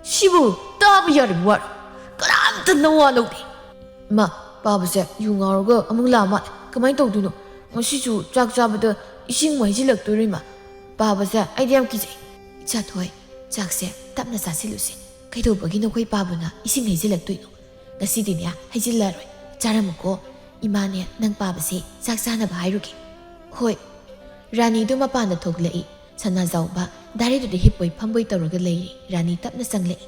ꯁꯤꯕꯨ ꯇꯥꯕ ꯌꯥꯔꯤꯕ ꯋꯥꯔꯣ? ꯀꯅꯥꯝꯇ ꯅꯋꯥ ꯂꯧꯗꯦ." "ꯏꯃꯥ, ꯄꯥꯕꯁꯦ ꯌꯨ ꯉꯥꯎꯔꯒ ꯑꯃꯨꯛ ꯂꯥꯛꯑ ꯃꯥꯜꯂꯦ, ꯀꯃꯥꯏꯅ ꯇꯧꯗꯣꯏꯅꯣ? ꯉꯁꯤꯁꯨ ꯆꯥꯛ ꯆꯥꯕꯗ ꯏꯁꯤꯡ ꯍꯩꯖꯤꯜꯂꯛꯇꯣꯏꯔꯣ ꯏꯃꯥ? ꯄꯥꯕꯁꯦ ꯑꯩꯗꯤ ꯌꯥꯝ ꯀꯤꯖꯩ." "ꯏꯆꯥꯊꯣꯏ, ꯆꯥꯛꯁꯦ ꯇꯞꯅ ꯆꯥꯁꯤꯜꯂꯨꯁꯤ꯫ ꯀꯩꯗꯧꯕꯒꯤ ꯅꯈꯣꯏ ꯄꯥꯕꯅ ꯏꯁꯤꯡ ꯍꯩꯖꯤꯜꯂꯛꯇꯣꯏꯅꯣ? ꯉꯁꯤꯗꯤꯅꯦ ꯍꯩꯖꯤꯜꯂꯔꯣꯏ, ꯆꯥꯔꯝꯃꯨꯀꯣ꯫ ꯏꯃꯥꯅꯦ ꯅꯪ ꯄꯥꯕꯁꯦ ꯆꯥꯛ ꯆꯥꯅꯕ ꯍꯥꯏꯔꯨꯒꯦ." "ꯍꯣꯏ." ꯔꯥꯅꯤꯗꯨ ꯃꯄꯥꯟꯗ ꯊꯣꯛꯂꯛꯏ꯫ ꯁꯅꯥꯖꯥꯎꯕ ꯗꯥꯏꯔꯦꯗꯨꯗ ꯍꯤꯞꯄꯣꯏ ꯐꯝꯕꯣꯏ ꯇꯧꯔꯒ ꯂꯩꯔꯤ꯫ ꯔꯥꯅꯤ ꯇꯞꯅ ꯆꯪꯂꯛꯏ꯫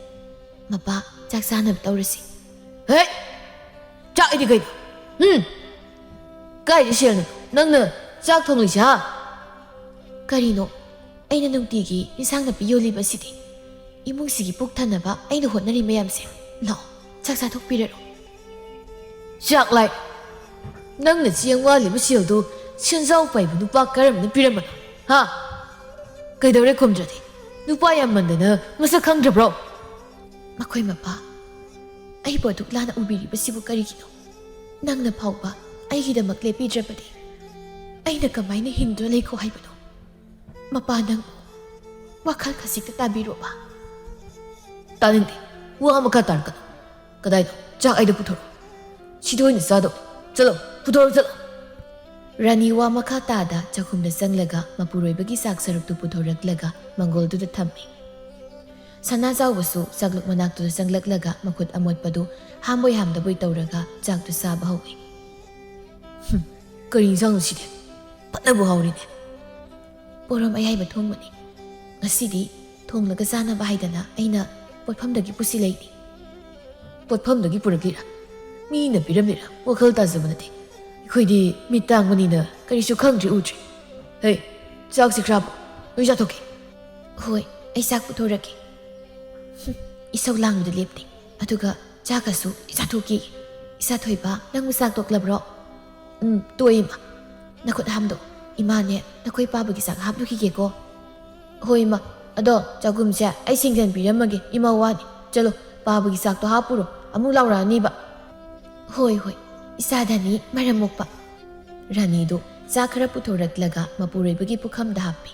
"ꯃꯄꯥ, ꯆꯥꯛ ꯆꯥꯅꯕ ꯇꯧꯔꯁꯤ." "ꯍꯦ! ꯆꯥꯛ ꯑꯩꯗꯤ ꯀꯩꯅꯣ? ꯀꯥꯏꯗ ꯁꯦꯜꯅꯣ ꯅꯪꯅ ꯆꯥꯛ ꯊꯣꯡꯂꯤꯁꯦ, ꯍꯥ?" "ꯀꯔꯤꯅꯣ? ꯑꯩꯅ ꯅꯨꯡꯇꯤꯒꯤ ꯏꯟꯁꯥꯡ ꯅꯥꯄꯤ ꯌꯣꯜꯂꯤꯕꯁꯤꯗꯤ ꯏꯃꯨꯡꯁꯤꯒꯤ ꯄꯨꯛ ꯊꯟꯅꯕ ꯑꯩꯅ ꯍꯣꯠꯅꯔꯤ ꯃꯌꯥꯝꯁꯦ꯫ ꯂꯥꯛꯑꯣ, ꯆꯥꯛ ꯆꯥꯊꯣꯛꯄꯤꯔꯔꯣ." "ꯆꯥꯛ ꯂꯥꯏ, ꯅꯪꯅ ꯆꯦꯡ ꯋꯥꯜꯂꯤꯕ ꯁꯦꯜꯗꯨ ꯁꯦꯟꯖꯥꯎ ꯄꯥꯏꯕ ꯅꯨꯄꯥ ꯀꯔꯝꯕꯅ ꯄꯤꯔꯝꯕꯅꯣ, ꯍꯥ? ꯀꯩꯗꯧꯔꯦ ꯈꯨꯝꯗ꯭ꯔꯗꯤ? ꯅꯨꯄꯥ ꯌꯥꯝꯃꯟꯗꯅ ꯃꯁꯛ ꯈꯪꯗ꯭ꯔꯕ꯭ꯔꯣ?" "ꯃꯈꯣꯏ ꯃꯄꯥ, ꯑꯩꯕꯨ ꯑꯗꯨꯛ ꯂꯥꯟꯅ ꯎꯕꯤꯔꯤꯕꯁꯤꯕꯨ ꯀꯔꯤꯒꯤꯅꯣ? ꯅꯪꯅ ꯐꯥꯎꯕ ꯑꯩꯒꯤꯗꯃꯛ ꯂꯦꯞꯄꯤꯗ꯭ꯔꯕꯗꯤ ꯑꯩꯅ ꯀꯃꯥꯏꯅ ꯍꯤꯡꯗꯨꯅ ꯂꯩꯈꯣ ꯍꯥꯏꯕꯅꯣ? ꯃꯄꯥ, ꯅꯪ ꯋꯥꯈꯜ ꯈꯖꯤꯛꯇ ꯇꯥꯕꯤꯔꯣꯕ." "ꯇꯥꯅꯤꯡꯗꯦ, ꯋꯥ ꯃꯈꯥ ꯇꯥꯔꯛꯀꯅꯨ꯫ ꯀꯗꯥꯏꯗꯣ ꯆꯥꯛ ꯑꯩꯗ ꯄꯨꯊꯣꯔꯛꯑꯣ, ꯁꯤꯗ ꯑꯣꯏꯅ ꯆꯥꯗꯧ꯫ ꯆꯠꯂꯣ, ꯄꯨꯊꯣꯔꯛꯑꯣ, ꯆꯠꯂꯣ." ꯔꯥꯅꯤ ꯋꯥ ꯃꯈꯥ ꯇꯥꯗ ꯆꯥꯛꯈꯨꯝꯗ ꯆꯪꯂꯒ ꯃꯄꯨꯔꯣꯏꯕꯒꯤ ꯆꯥꯛ ꯁꯔꯨꯛꯇꯨ ꯄꯨꯊꯣꯔꯛꯂꯒ ꯃꯪꯒꯣꯜꯗꯨꯗ ꯊꯝꯃꯤ꯫ ꯁꯅꯥꯖꯥꯎꯕꯁꯨ ꯆꯥꯛꯂꯨꯛ ꯃꯅꯥꯛꯇꯨꯗ ꯆꯪꯂꯛꯂꯒ ꯃꯈꯨꯠ ꯑꯃꯣꯠꯄꯗꯨ ꯍꯥꯝꯕꯣꯏ ꯍꯥꯝꯗꯕꯣꯏ ꯇꯧꯔꯒ ꯆꯥꯛꯇꯨ ꯆꯥꯕ ꯍꯧꯏ꯫ "ꯀꯔꯤ ꯏꯟꯁꯥꯡꯅꯣ ꯁꯤꯗꯤ? ꯐꯠꯅꯕꯨ ꯍꯥꯎꯔꯤꯅꯦ." "ꯄꯣꯔꯣꯝ ꯑꯌꯥꯏꯕ ꯊꯣꯡꯕꯅꯤ꯫ ꯉꯁꯤꯗꯤ ꯊꯣꯡꯂꯒ ꯆꯥꯅꯕ ꯍꯥꯏꯗꯅ ꯑꯩꯅ ꯄꯣꯠꯐꯝꯗꯒꯤ ꯄꯨꯁꯤꯜꯂꯛꯏꯅꯤ." "ꯄꯣꯠꯐꯝꯗꯒꯤ ꯄꯨꯔꯛꯂꯤꯔꯥ? ꯃꯤꯅ ꯄꯤꯔꯝꯂꯤꯔꯥ? ꯋꯥꯈꯜ ꯇꯥꯖꯕ ꯅꯠꯇꯦ꯫ ꯑꯩꯈꯣꯏꯗꯤ ꯃꯤꯠ ꯇꯥꯡꯕꯅꯤꯅ ꯀꯔꯤꯁꯨ ꯈꯪꯗ꯭ꯔꯤ ꯎꯗ꯭ꯔꯤ꯫ ꯍꯦ, ꯆꯥꯛꯁꯤ ꯈꯔꯕꯨ ꯅꯣꯏ ꯆꯥꯊꯣꯛꯀꯦ." "ꯍꯣꯏ, ꯑꯩ ꯆꯥꯛ ꯄꯨꯊꯣꯔꯛꯀꯦ." ꯏꯁꯧ ꯂꯥꯡꯕꯗ ꯂꯦꯞꯇꯦ, ꯑꯗꯨꯒ ꯆꯥꯛꯀꯁꯨ ꯆꯥꯊꯣꯛꯈꯤ꯫ "ꯏꯆꯥꯊꯣꯏꯕ, ꯅꯪꯕꯨ ꯆꯥꯛ ꯇꯣꯛꯂꯕ꯭ꯔꯣ?" "ꯇꯣꯛꯏ ꯏꯃꯥ." "ꯅꯈꯨꯠ ꯍꯥꯝꯗꯣ, ꯏꯃꯥꯅꯦ ꯅꯈꯣꯏ ꯄꯥꯕꯒꯤ ꯆꯥꯛ ꯍꯥꯞꯂꯨꯈꯤꯒꯦꯀꯣ." "ꯍꯣꯏ ꯏꯃꯥ, ꯑꯗꯣ ꯆꯥꯛꯈꯨꯝꯁꯦ ꯑꯩ ꯁꯦꯡꯖꯟꯕꯤꯔꯝꯃꯒꯦ, ꯏꯃꯥ ꯋꯥꯅꯤ꯫ ꯆꯠꯂꯣ, ꯄꯥꯕꯒꯤ ꯆꯥꯛꯇꯣ ꯍꯥꯞꯄꯨꯔꯣ, ꯑꯃꯨꯛ ꯂꯥꯎꯔꯛꯑꯅꯤꯕ." "ꯍꯣꯏ ꯍꯣꯏ, ꯏꯆꯥꯗꯅꯤ ꯃꯔꯝ ꯃꯣꯛꯄ." ꯔꯥꯅꯤꯗꯨ ꯆꯥꯛ ꯈꯔ ꯄꯨꯊꯣꯔꯛꯂꯒ ꯃꯄꯨꯔꯣꯏꯕꯒꯤ ꯄꯨꯈꯝꯗ ꯍꯥꯞꯄꯤ꯫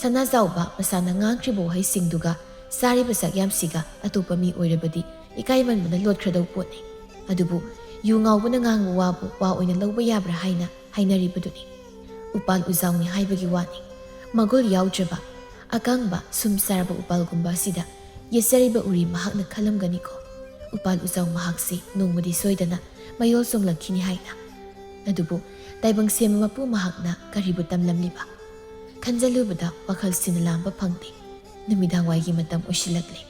ꯁꯅꯥꯖꯥꯎꯕ ꯃꯁꯥꯅ ꯉꯥꯡꯈ꯭ꯔꯤꯕ ꯋꯥꯍꯩꯁꯤꯡꯗꯨꯒ ꯆꯥꯔꯤꯕ ꯆꯥꯛꯌꯥꯝꯁꯤꯒ ꯑꯇꯣꯞꯄ ꯃꯤ ꯑꯣꯏꯔꯕꯗꯤ ꯏꯀꯥꯏꯃꯟꯕꯅ ꯂꯣꯠꯈ꯭ꯔꯗꯧ ꯄꯣꯠꯅꯤ꯫ ꯑꯗꯨꯕꯨ ꯌꯨ ꯉꯥꯎꯕꯅ ꯉꯥꯡꯕ ꯋꯥꯕꯨ ꯋꯥ ꯑꯣꯏꯅ ꯂꯧꯕ ꯌꯥꯕ꯭ꯔꯥ ꯍꯥꯏꯅ ꯍꯥꯏꯅꯔꯤꯕꯗꯨꯅꯤ꯫ ꯎꯄꯥꯜ ꯎꯖꯥꯎꯅꯤ ꯍꯥꯏꯕꯒꯤ ꯋꯥꯅꯤ꯫ ꯃꯒꯨꯟ ꯌꯥꯎꯗ꯭ꯔꯕ ꯑꯀꯪꯕ ꯁꯨꯝ ꯆꯥꯔꯕ ꯎꯄꯥꯜꯒꯨꯝꯕ ꯑꯁꯤꯗ ꯌꯦꯠꯆꯔꯤꯕ ꯎꯔꯤ ꯃꯍꯥꯛꯅ ꯈꯜꯂꯝꯒꯅꯤꯀꯣ, ꯎꯄꯥꯜ ꯎꯖꯥꯎ ꯃꯍꯥꯛꯁꯤ ꯅꯣꯡꯃꯗꯤ ꯁꯣꯏꯗꯅ ꯃꯌꯣꯜ ꯆꯣꯡꯂꯛꯈꯤꯅꯤ ꯍꯥꯏꯅ꯫ ꯑꯗꯨꯕꯨ ꯇꯥꯏꯕꯪ ꯁꯦꯝꯕ ꯃꯄꯨ ꯃꯍꯥꯛꯅ ꯀꯔꯤꯕꯨ ꯇꯝꯂꯝꯂꯤꯕ? ꯈꯟꯖꯜꯂꯨꯕꯗ ꯋꯥꯈꯜ ꯁꯤꯅ ꯂꯥꯡꯕ ꯐꯪꯗꯦ꯫ ꯅꯨꯃꯤꯗꯥꯡꯋꯥꯏꯒꯤ ꯃꯇꯝ ꯑꯣꯏꯁꯤꯜꯂꯛꯂꯦ꯫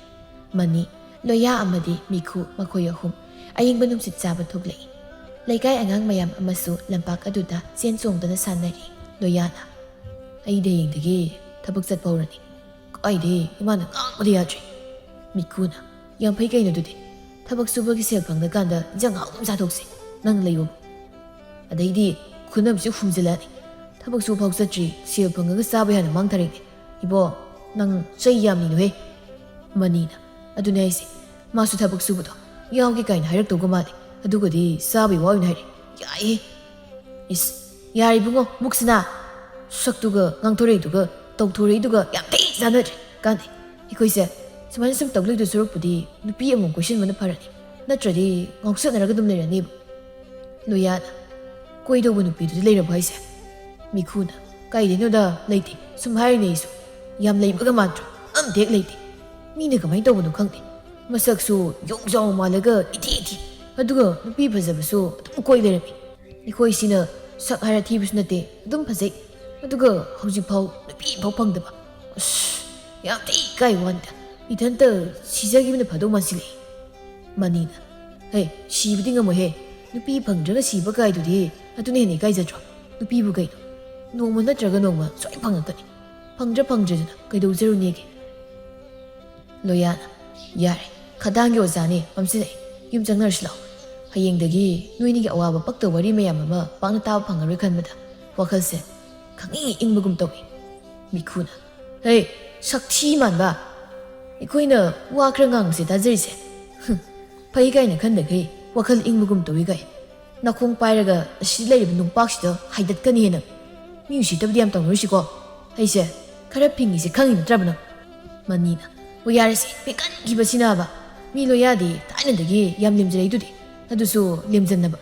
ꯃꯅꯤ, ꯂꯣꯌꯥ ꯑꯃꯗꯤ ꯃꯤꯈꯨ ꯃꯈꯣꯏ ꯑꯍꯨꯝ ꯑꯏꯪꯕ ꯅꯨꯡꯁꯤꯠ ꯆꯥꯕ ꯊꯣꯛꯂꯛꯏ꯫ ꯂꯩꯀꯥꯏ ꯑꯉꯥꯡ ꯃꯌꯥꯝ ꯑꯃꯁꯨ ꯂꯝꯄꯥꯛ ꯑꯗꯨꯗ ꯆꯦꯟ ꯆꯣꯡꯗꯅ ꯁꯥꯟꯅꯔꯤ꯫ ꯂꯣꯌꯥꯅ, "ꯑꯩꯗꯤ ꯍꯌꯦꯡꯗꯒꯤ ꯊꯕꯛ ꯆꯠꯄ ꯍꯧꯔꯅꯤ꯫ ꯀꯥꯏꯗꯦ, ꯏꯃꯥꯅ ꯉꯥꯡꯕꯗ ꯌꯥꯗ꯭ꯔꯤ." ꯃꯤꯈꯨꯅ, "ꯌꯥꯝ ꯐꯩ ꯀꯩꯅꯣ ꯑꯗꯨꯗꯤ. ꯊꯕꯛ ꯁꯨꯕꯒꯤ ꯁꯦꯜ ꯐꯪꯂꯀꯥꯟꯗ ꯏꯟꯖꯥꯡ ꯍꯥꯎꯅ ꯆꯥꯊꯣꯛꯁꯤ, ꯅꯪ ꯂꯩꯌꯣ. ꯑꯗꯩꯗꯤ ꯈꯨꯅꯝꯁꯨ ꯍꯨꯝꯖꯤꯜꯂꯛꯑꯅꯤ. ꯊꯕꯛ ꯁꯨ ꯐꯥꯎ ꯆꯠꯇ꯭ꯔꯤ, ꯁꯦꯜ ꯐꯪꯉꯒ ꯆꯥꯕ ꯌꯥꯅ ꯃꯥꯡꯊꯔꯛꯏꯅꯦ. ꯏꯕꯣ, ꯅꯪ ꯆꯩ ꯌꯥꯝꯅꯤꯅꯣꯍꯦ." ꯃꯅꯤꯅ, "ꯑꯗꯨꯅꯦ ꯑꯩꯁꯦ, ꯃꯥꯁꯨ ꯊꯕꯛ ꯁꯨꯕꯗꯣ ꯌꯥꯎꯒꯦ ꯀꯥꯏꯅ ꯍꯥꯏꯔꯛꯇꯧꯒ ꯃꯥꯜꯂꯤ, ꯑꯗꯨꯒꯗꯤ ꯆꯥꯕꯩ ꯋꯥ ꯑꯣꯏꯅ ꯍꯥꯏꯔꯛꯏ. ꯌꯥꯏꯍꯦ." "ꯏꯁ, ꯌꯥꯔꯦ ꯏꯕꯨꯡꯉꯣ ꯃꯨꯛꯁꯤꯅꯥ. ꯁꯛꯇꯨꯒ ꯉꯥꯡꯊꯣꯔꯛꯏꯗꯨꯒ ꯇꯧꯊꯣꯔꯛꯏꯗꯨꯒ ꯌꯥꯝ ꯊꯤ ꯆꯥꯟꯅꯗ꯭ꯔꯦ. ꯀꯥꯟꯗꯦ. ꯑꯩꯈꯣꯏꯁꯦ ꯁꯨꯃꯥꯏꯅ ꯁꯨꯝ ꯇꯧꯂꯩꯗꯣꯏ ꯁꯔꯨꯛꯄꯨꯗꯤ ꯅꯨꯄꯤ ꯑꯃꯃꯝ ꯀꯣꯏꯁꯤꯟꯕꯅ ꯐꯔꯅꯤ. ꯅꯠꯇ꯭ꯔꯗꯤ ꯉꯥꯎꯆꯠꯅꯔꯒ ꯑꯗꯨꯝ ꯂꯩꯔꯅꯦꯕ." ꯂꯣꯌꯥꯅ ꯀꯣꯏꯗꯧꯕ ꯅꯨꯄꯤꯗꯨꯗꯤ ꯂꯩꯔꯕ ꯍꯥꯏꯁꯦ? ꯃꯤꯈꯨꯅ ꯀꯥꯏꯗꯩꯅꯣꯗ ꯂꯩꯇꯦ ꯁꯨꯝ ꯍꯥꯏꯔꯤꯅꯦ ꯑꯩꯁꯨ ꯌꯥꯝ ꯂꯩꯕꯒ ꯃꯥꯟꯗ꯭ꯔꯣ ꯑꯝꯇ ꯍꯦꯛ ꯂꯩꯇꯦ ꯃꯤꯅ ꯀꯃꯥꯏꯅ ꯇꯧꯕꯅꯣ ꯈꯪꯗꯦ ꯃꯁꯛꯁꯨ ꯌꯣꯡꯖꯥꯎ ꯃꯥꯜꯂꯒ ꯏꯊꯤ ꯏꯊꯤ ꯑꯗꯨꯒ ꯅꯨꯄꯤ ꯐꯖꯕꯁꯨ ꯑꯗꯨꯝ ꯀꯣꯏ ꯂꯩꯔꯝꯃꯤ ꯑꯩꯈꯣꯏꯁꯤꯅ ꯁꯛ ꯍꯥꯏꯔ ꯊꯤꯕꯁꯨ ꯅꯠꯇꯦ ꯑꯗꯨꯝ ꯐꯖꯩ ꯑꯗꯨꯒ ꯍꯧꯖꯤꯛꯐꯥꯎ ꯅꯨꯄꯤ ꯐꯥꯎ ꯐꯪꯗꯕ ꯑꯁ ꯌꯥꯝ ꯊꯤ ꯏꯀꯥꯏ ꯋꯥꯅꯤꯗ ꯏꯊꯟꯇ ꯁꯤꯖꯈꯤꯕꯅ ꯐꯗꯧ ꯃꯥꯟꯁꯤꯜꯂꯛꯏ ꯃꯅꯤꯅ ꯍꯦ ꯁꯤꯕꯗꯤ ꯉꯝꯃꯣꯏꯍꯦ ꯅꯨꯄꯤ ꯐꯪꯗ꯭ꯔꯒ ꯁꯤꯕ ꯀꯥꯏꯗꯨꯗꯤ ꯑꯗꯨꯅ ꯍꯦꯟꯅ ꯏꯀꯥꯏꯖꯗ꯭ꯔꯣ ꯅꯨꯄꯤꯕꯨ ꯀꯩꯅꯣ ꯅꯣꯡꯃ ꯅꯠꯇ꯭ꯔꯒ ꯅꯣꯡꯃ ꯁꯣꯏ ꯐꯪꯉꯛꯀꯅꯤ ꯐꯪꯗ꯭ꯔꯗꯅ ꯀꯩꯗꯧꯖꯔꯨꯅꯦꯒꯦ ꯂꯣꯌꯥꯅ ꯌꯥꯔꯦ ꯈꯗꯥꯡꯒꯤ ꯑꯣꯖꯥꯅꯤ ꯄꯝꯁꯤꯜꯂꯛꯏ ꯌꯨꯝ ꯆꯪꯅꯔꯁꯤ ꯂꯥꯛꯑꯣ ꯍꯌꯦꯡꯗꯒꯤ ꯅꯣꯏꯅꯤꯒꯤ ꯑꯋꯥꯕ ꯄꯛꯇ ꯋꯥꯔꯤ ꯃꯌꯥꯝ ꯑꯃ ꯄꯥꯛꯅ ꯇꯥꯕ ꯐꯪꯉꯔꯣꯏ ꯈꯟꯕꯗ ꯋꯥꯈꯜꯁꯦ ꯈꯪꯏ ꯏꯪꯕꯒꯨꯝ ꯇꯧꯏ ꯃꯤꯈꯨꯅ ꯍꯦ ꯁꯛꯊꯤ ꯃꯥꯟꯕ ꯑꯩꯈꯣꯏꯅ ꯋꯥ ꯈꯔ ꯉꯥꯡꯕꯁꯦ ꯇꯥꯖꯔꯤꯁꯦ ꯐꯩ ꯀꯥꯏꯅ ꯈꯟꯗꯈꯩ ꯋꯥꯈꯜ ꯏꯪꯕꯒꯨꯝ ꯇꯧꯏ ꯀꯥꯏ ꯅꯥꯈꯣꯡ ꯄꯥꯏꯔꯒ ꯑꯁꯤ ꯂꯩꯔꯤꯕ ꯅꯨꯡꯄꯥꯛꯁꯤꯗ ꯍꯥꯏꯗꯠꯀꯅꯤ ꯍꯦꯟꯅ ꯃꯤ ꯎꯁꯤꯠꯇꯕꯗꯤ ꯌꯥꯝ ꯇꯧꯅꯔꯤꯁꯤꯀꯣ ꯑꯩꯁꯦ ꯈꯔ ꯐꯤꯡꯉꯤꯁꯦ ꯈꯪꯉꯤ ꯅꯠꯇ꯭ꯔꯕ ꯅꯪ ꯃꯅꯤꯅ ꯍꯣꯏ ꯌꯥꯔꯁꯤ ꯐꯤꯡꯒꯟꯈꯤꯕꯁꯤꯅꯕ ꯃꯤ ꯂꯣꯌꯥꯗꯤ ꯊꯥꯏꯅꯗꯒꯤ ꯌꯥꯝ ꯂꯦꯝꯖꯔꯛꯏꯗꯨꯗꯤ ꯑꯗꯨꯁꯨ ꯂꯦꯝꯖꯟꯅꯕ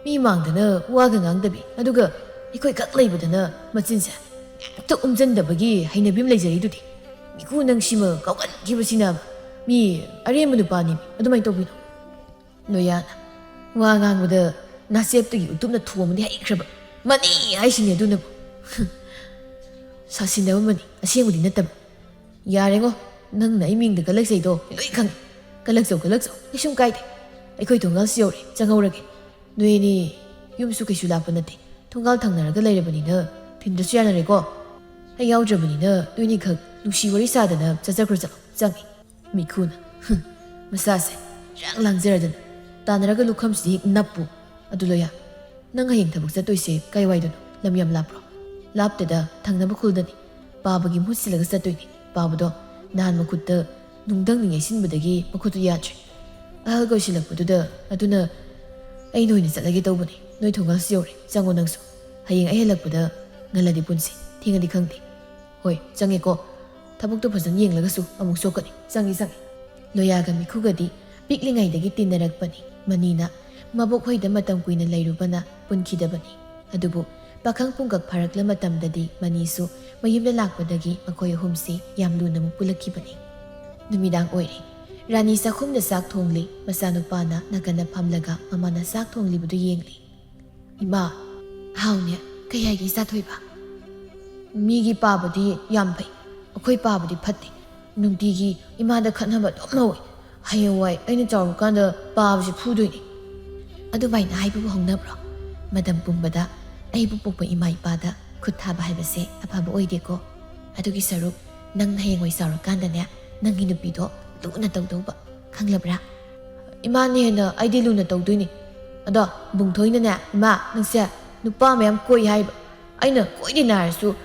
ꯃꯤ ꯃꯥꯡꯗꯅ ꯋꯥꯒ ꯉꯥꯡꯗꯕꯤ ꯑꯗꯨꯒ ꯑꯩꯈꯣꯏ ꯈꯛ ꯂꯩꯕꯗꯅ ꯃꯆꯤꯟꯁꯦ ꯍꯦꯛꯇ ꯎꯝꯖꯟꯗꯕꯒꯤ ꯍꯩꯅꯕꯤ ꯑꯃ ꯂꯩꯖꯔꯛꯏꯗꯨꯗꯤ ꯃꯤꯈꯨ ꯅꯪ ꯁꯤꯃ ꯀꯥꯎꯒꯟꯈꯤꯕꯁꯤꯅꯕ ꯃꯤ ꯑꯔꯦꯝꯕ ꯅꯨꯄꯥꯅꯤ ꯑꯗꯨꯃꯥꯏꯅ ꯇꯧꯕꯤꯅꯣ ꯂꯣꯌꯥꯅ ꯋꯥ ꯉꯥꯡꯕꯗ ꯅꯥꯆꯦꯞꯇꯒꯤ ꯎꯇꯨꯞꯅ ꯊꯣꯝꯕꯗꯤ ꯍꯩꯈ꯭ꯔꯕ ꯃꯅꯤ ꯍꯥꯏꯁꯤꯅꯦ ꯑꯗꯨꯅꯕꯨ ꯁꯥꯁꯤꯟꯅꯕꯃꯅꯤ ꯑꯁꯦꯡꯕꯗꯤ ꯅꯠꯇꯕ ꯌꯥꯔꯦꯉꯣ ꯅꯪꯅ ꯑꯩ ꯃꯤꯡꯗ ꯀꯜꯂꯛꯆꯩꯗꯣ ꯂꯣꯏ ꯈꯪꯉꯤ ꯀꯜꯂꯛꯆꯧ ꯀꯩꯁꯨꯝ ꯀꯥꯏꯗꯦ ꯑꯩꯈꯣꯏ ꯊꯣꯡꯒꯥꯜꯁꯤ ꯌꯧꯔꯦ ꯆꯪꯍꯧꯔꯒꯦ ꯅꯣꯏꯅꯤ ꯌꯨꯝꯁꯨ ꯀꯩꯁꯨ ꯂꯥꯞꯄ ꯅꯠꯇꯦ ꯊꯣꯡꯒꯥꯜ ꯊꯪꯅꯔꯒ ꯂꯩꯔꯕꯅꯤꯅ ꯊꯤꯟꯗ꯭ꯔꯁꯨ ꯌꯥꯅꯔꯦꯀꯣ ꯑꯩ ꯌꯥꯎꯗ꯭ꯔꯕꯅꯤꯅ ꯅꯣꯏꯅꯤꯈꯛ ꯅꯨꯡꯁꯤ ꯋꯥꯔꯤ ꯁꯥꯗꯅ ꯆꯠꯆꯈ꯭ꯔꯣ ꯆꯠꯂꯣ ꯆꯪꯉꯤ ꯃꯤꯈꯨꯅ ꯃꯁꯥꯁꯦ ꯏꯔꯥꯡ ꯂꯥꯡꯖꯔꯗꯅ ꯇꯥꯟꯅꯔꯒ ꯂꯨꯈꯝꯁꯤꯗꯤ ꯍꯦꯛ ꯅꯞꯄꯨ ꯑꯗꯨ ꯂꯣꯌꯥ ꯅꯪ ꯍꯌꯦꯡ ꯊꯕꯛ ꯆꯠꯇꯣꯏꯁꯦ ꯀꯥꯏꯋꯥꯏꯗꯅꯣ ꯂꯝ ꯌꯥꯝ ꯂꯥꯞꯄ꯭ꯔꯣ ꯂꯥꯞꯇꯦꯗ ꯊꯪꯅꯕ ꯈꯨꯜꯗꯅꯤ ꯄꯥꯕꯒꯤ ꯃꯍꯨꯠ ꯁꯤꯜꯂꯒ ꯆꯠꯇꯣꯏꯅꯤ ꯄꯥꯕꯗꯣ ꯅꯍꯥꯟ ꯃꯈꯨꯠꯇ ꯅꯨꯡꯗꯪ ꯌꯩꯁꯤꯟꯕꯗꯒꯤ ꯃꯈꯨꯠꯇꯨ ꯌꯥꯗ꯭ꯔꯦ ꯑꯍꯜꯒ ꯑꯣꯏꯁꯤꯜꯂꯛꯄꯗꯨꯗ ꯑꯗꯨꯅ ꯑꯩꯅ ꯑꯣꯏꯅ ꯆꯠꯂꯒꯦ ꯇꯧꯕꯅꯤ ꯅꯣꯏ ꯊꯣꯡꯒꯥꯜꯁꯤ ꯌꯧꯔꯦ ꯆꯪꯉꯣ ꯅꯪꯁꯨ ꯍꯌꯦꯡ ꯑꯩ ꯍꯜꯂꯛꯄꯗ ꯉꯜꯂꯗꯤ ꯄꯨꯟꯁꯤ ꯊꯦꯡꯉꯗꯤ ꯈꯪꯗꯦ ꯍꯣꯏ ꯆꯪꯉꯦꯀꯣ ꯊꯕꯛꯇꯣ ꯐꯖꯅ ꯌꯦꯡꯂꯒꯁꯨ ꯑꯃꯨꯛ ꯁꯣꯛꯀꯅꯤ ꯆꯪꯉꯤ ꯂꯣꯌꯥꯒ ꯃꯤꯈꯨꯒꯗꯤ ꯄꯤꯛꯂꯤꯉꯩꯗꯒꯤ ꯇꯤꯟꯅꯔꯛꯄꯅꯤ ꯃꯅꯤꯅ ꯃꯕꯣꯛ ꯍꯣꯏꯗ ꯃꯇꯝ ꯀꯨꯏꯅ ꯂꯩꯔꯨꯕꯅ ꯄꯨꯟꯈꯤꯗꯕꯅꯤ ꯑꯗꯨꯕꯨ ꯄꯥꯈꯪ ꯄꯨꯡꯀꯛ ꯐꯥꯔꯛꯂ ꯃꯇꯝꯗꯗꯤ ꯃꯅꯤꯁꯨ ꯃꯌꯨꯝꯗ ꯂꯥꯛꯄꯗꯒꯤ ꯃꯈꯣꯏ ꯑꯍꯨꯝꯁꯤ ꯌꯥꯝ ꯂꯨꯅ ꯑꯃꯨꯛ ꯄꯨꯜꯂꯛꯈꯤꯕꯅꯤ ꯅꯨꯃꯤꯗꯥꯡ ꯑꯣꯏꯔꯦ ꯔꯥꯅꯤ ꯆꯥꯛꯈꯨꯝꯗ ꯆꯥꯛ ꯊꯣꯡꯂꯤ ꯃꯆꯥꯅꯨꯄꯥꯅ ꯅꯥꯀꯟꯗ ꯐꯝꯂꯒ ꯃꯃꯥꯅ ꯆꯥꯛ ꯊꯣꯡꯂꯤꯕꯗꯨ ꯌꯦꯡꯂꯤ ꯏꯃꯥ ꯍꯥꯎꯅꯦ ꯀꯩ ꯍꯥꯏꯒꯦ ꯏꯆꯥꯊꯣꯏꯕ ꯃꯤꯒꯤ ꯄꯥꯕꯗꯤ ꯌꯥꯝ ꯐꯩ ꯑꯩꯈꯣꯏ ꯄꯥꯕꯗꯤ ꯐꯠꯇꯦ ꯅꯨꯡꯇꯤꯒꯤ ꯏꯃꯥꯗ ꯈꯠꯅꯕ ꯑꯗꯨꯝ ꯍꯧꯋꯤ ꯍꯌꯦꯡꯋꯥꯏ ꯑꯩꯅ ꯆꯥꯎꯔꯀꯥꯟꯗ ꯄꯥꯕꯁꯤ ꯐꯨꯗꯣꯏꯅꯤ ꯑꯗꯨꯃꯥꯏꯅ ꯍꯥꯏꯕꯕꯨ ꯍꯧꯅꯕ꯭ꯔꯣ ꯃꯇꯝ ꯄꯨꯝꯕꯗ ꯑꯩꯕꯨ ꯄꯣꯛꯄ ꯏꯃꯥ ꯏꯄꯥꯗ ꯈꯨꯠ ꯊꯥꯕ ꯍꯥꯏꯕꯁꯦ ꯑꯐꯕ ꯑꯣꯏꯗꯦꯀꯣ ꯑꯗꯨꯒꯤ ꯁꯔꯨꯛ ꯅꯪꯅ ꯍꯌꯦꯡꯋꯥꯏ ꯆꯥꯎꯔꯀꯥꯟꯗꯅꯦ ꯅꯪꯒꯤ ꯅꯨꯄꯤꯗꯣ ꯂꯨꯅ ꯇꯧꯗꯧꯕ ꯈꯪꯂꯕ꯭ꯔꯥ ꯏꯃꯥꯅ ꯍꯦꯟꯅ ꯑꯩꯗꯤ ꯂꯨꯅ ꯇꯧꯗꯣꯏꯅꯤ ꯑꯗꯣ ꯕꯨꯡꯊꯣꯏꯅꯅꯦ ꯏꯃꯥ ꯅꯪꯁꯦ ꯅꯨꯄꯥ ꯃꯌꯥꯝ ꯀꯣꯏ ꯍꯥꯏꯕ ꯑꯩꯅ ꯀꯣꯏꯗꯦ ꯅꯥꯔꯁꯨ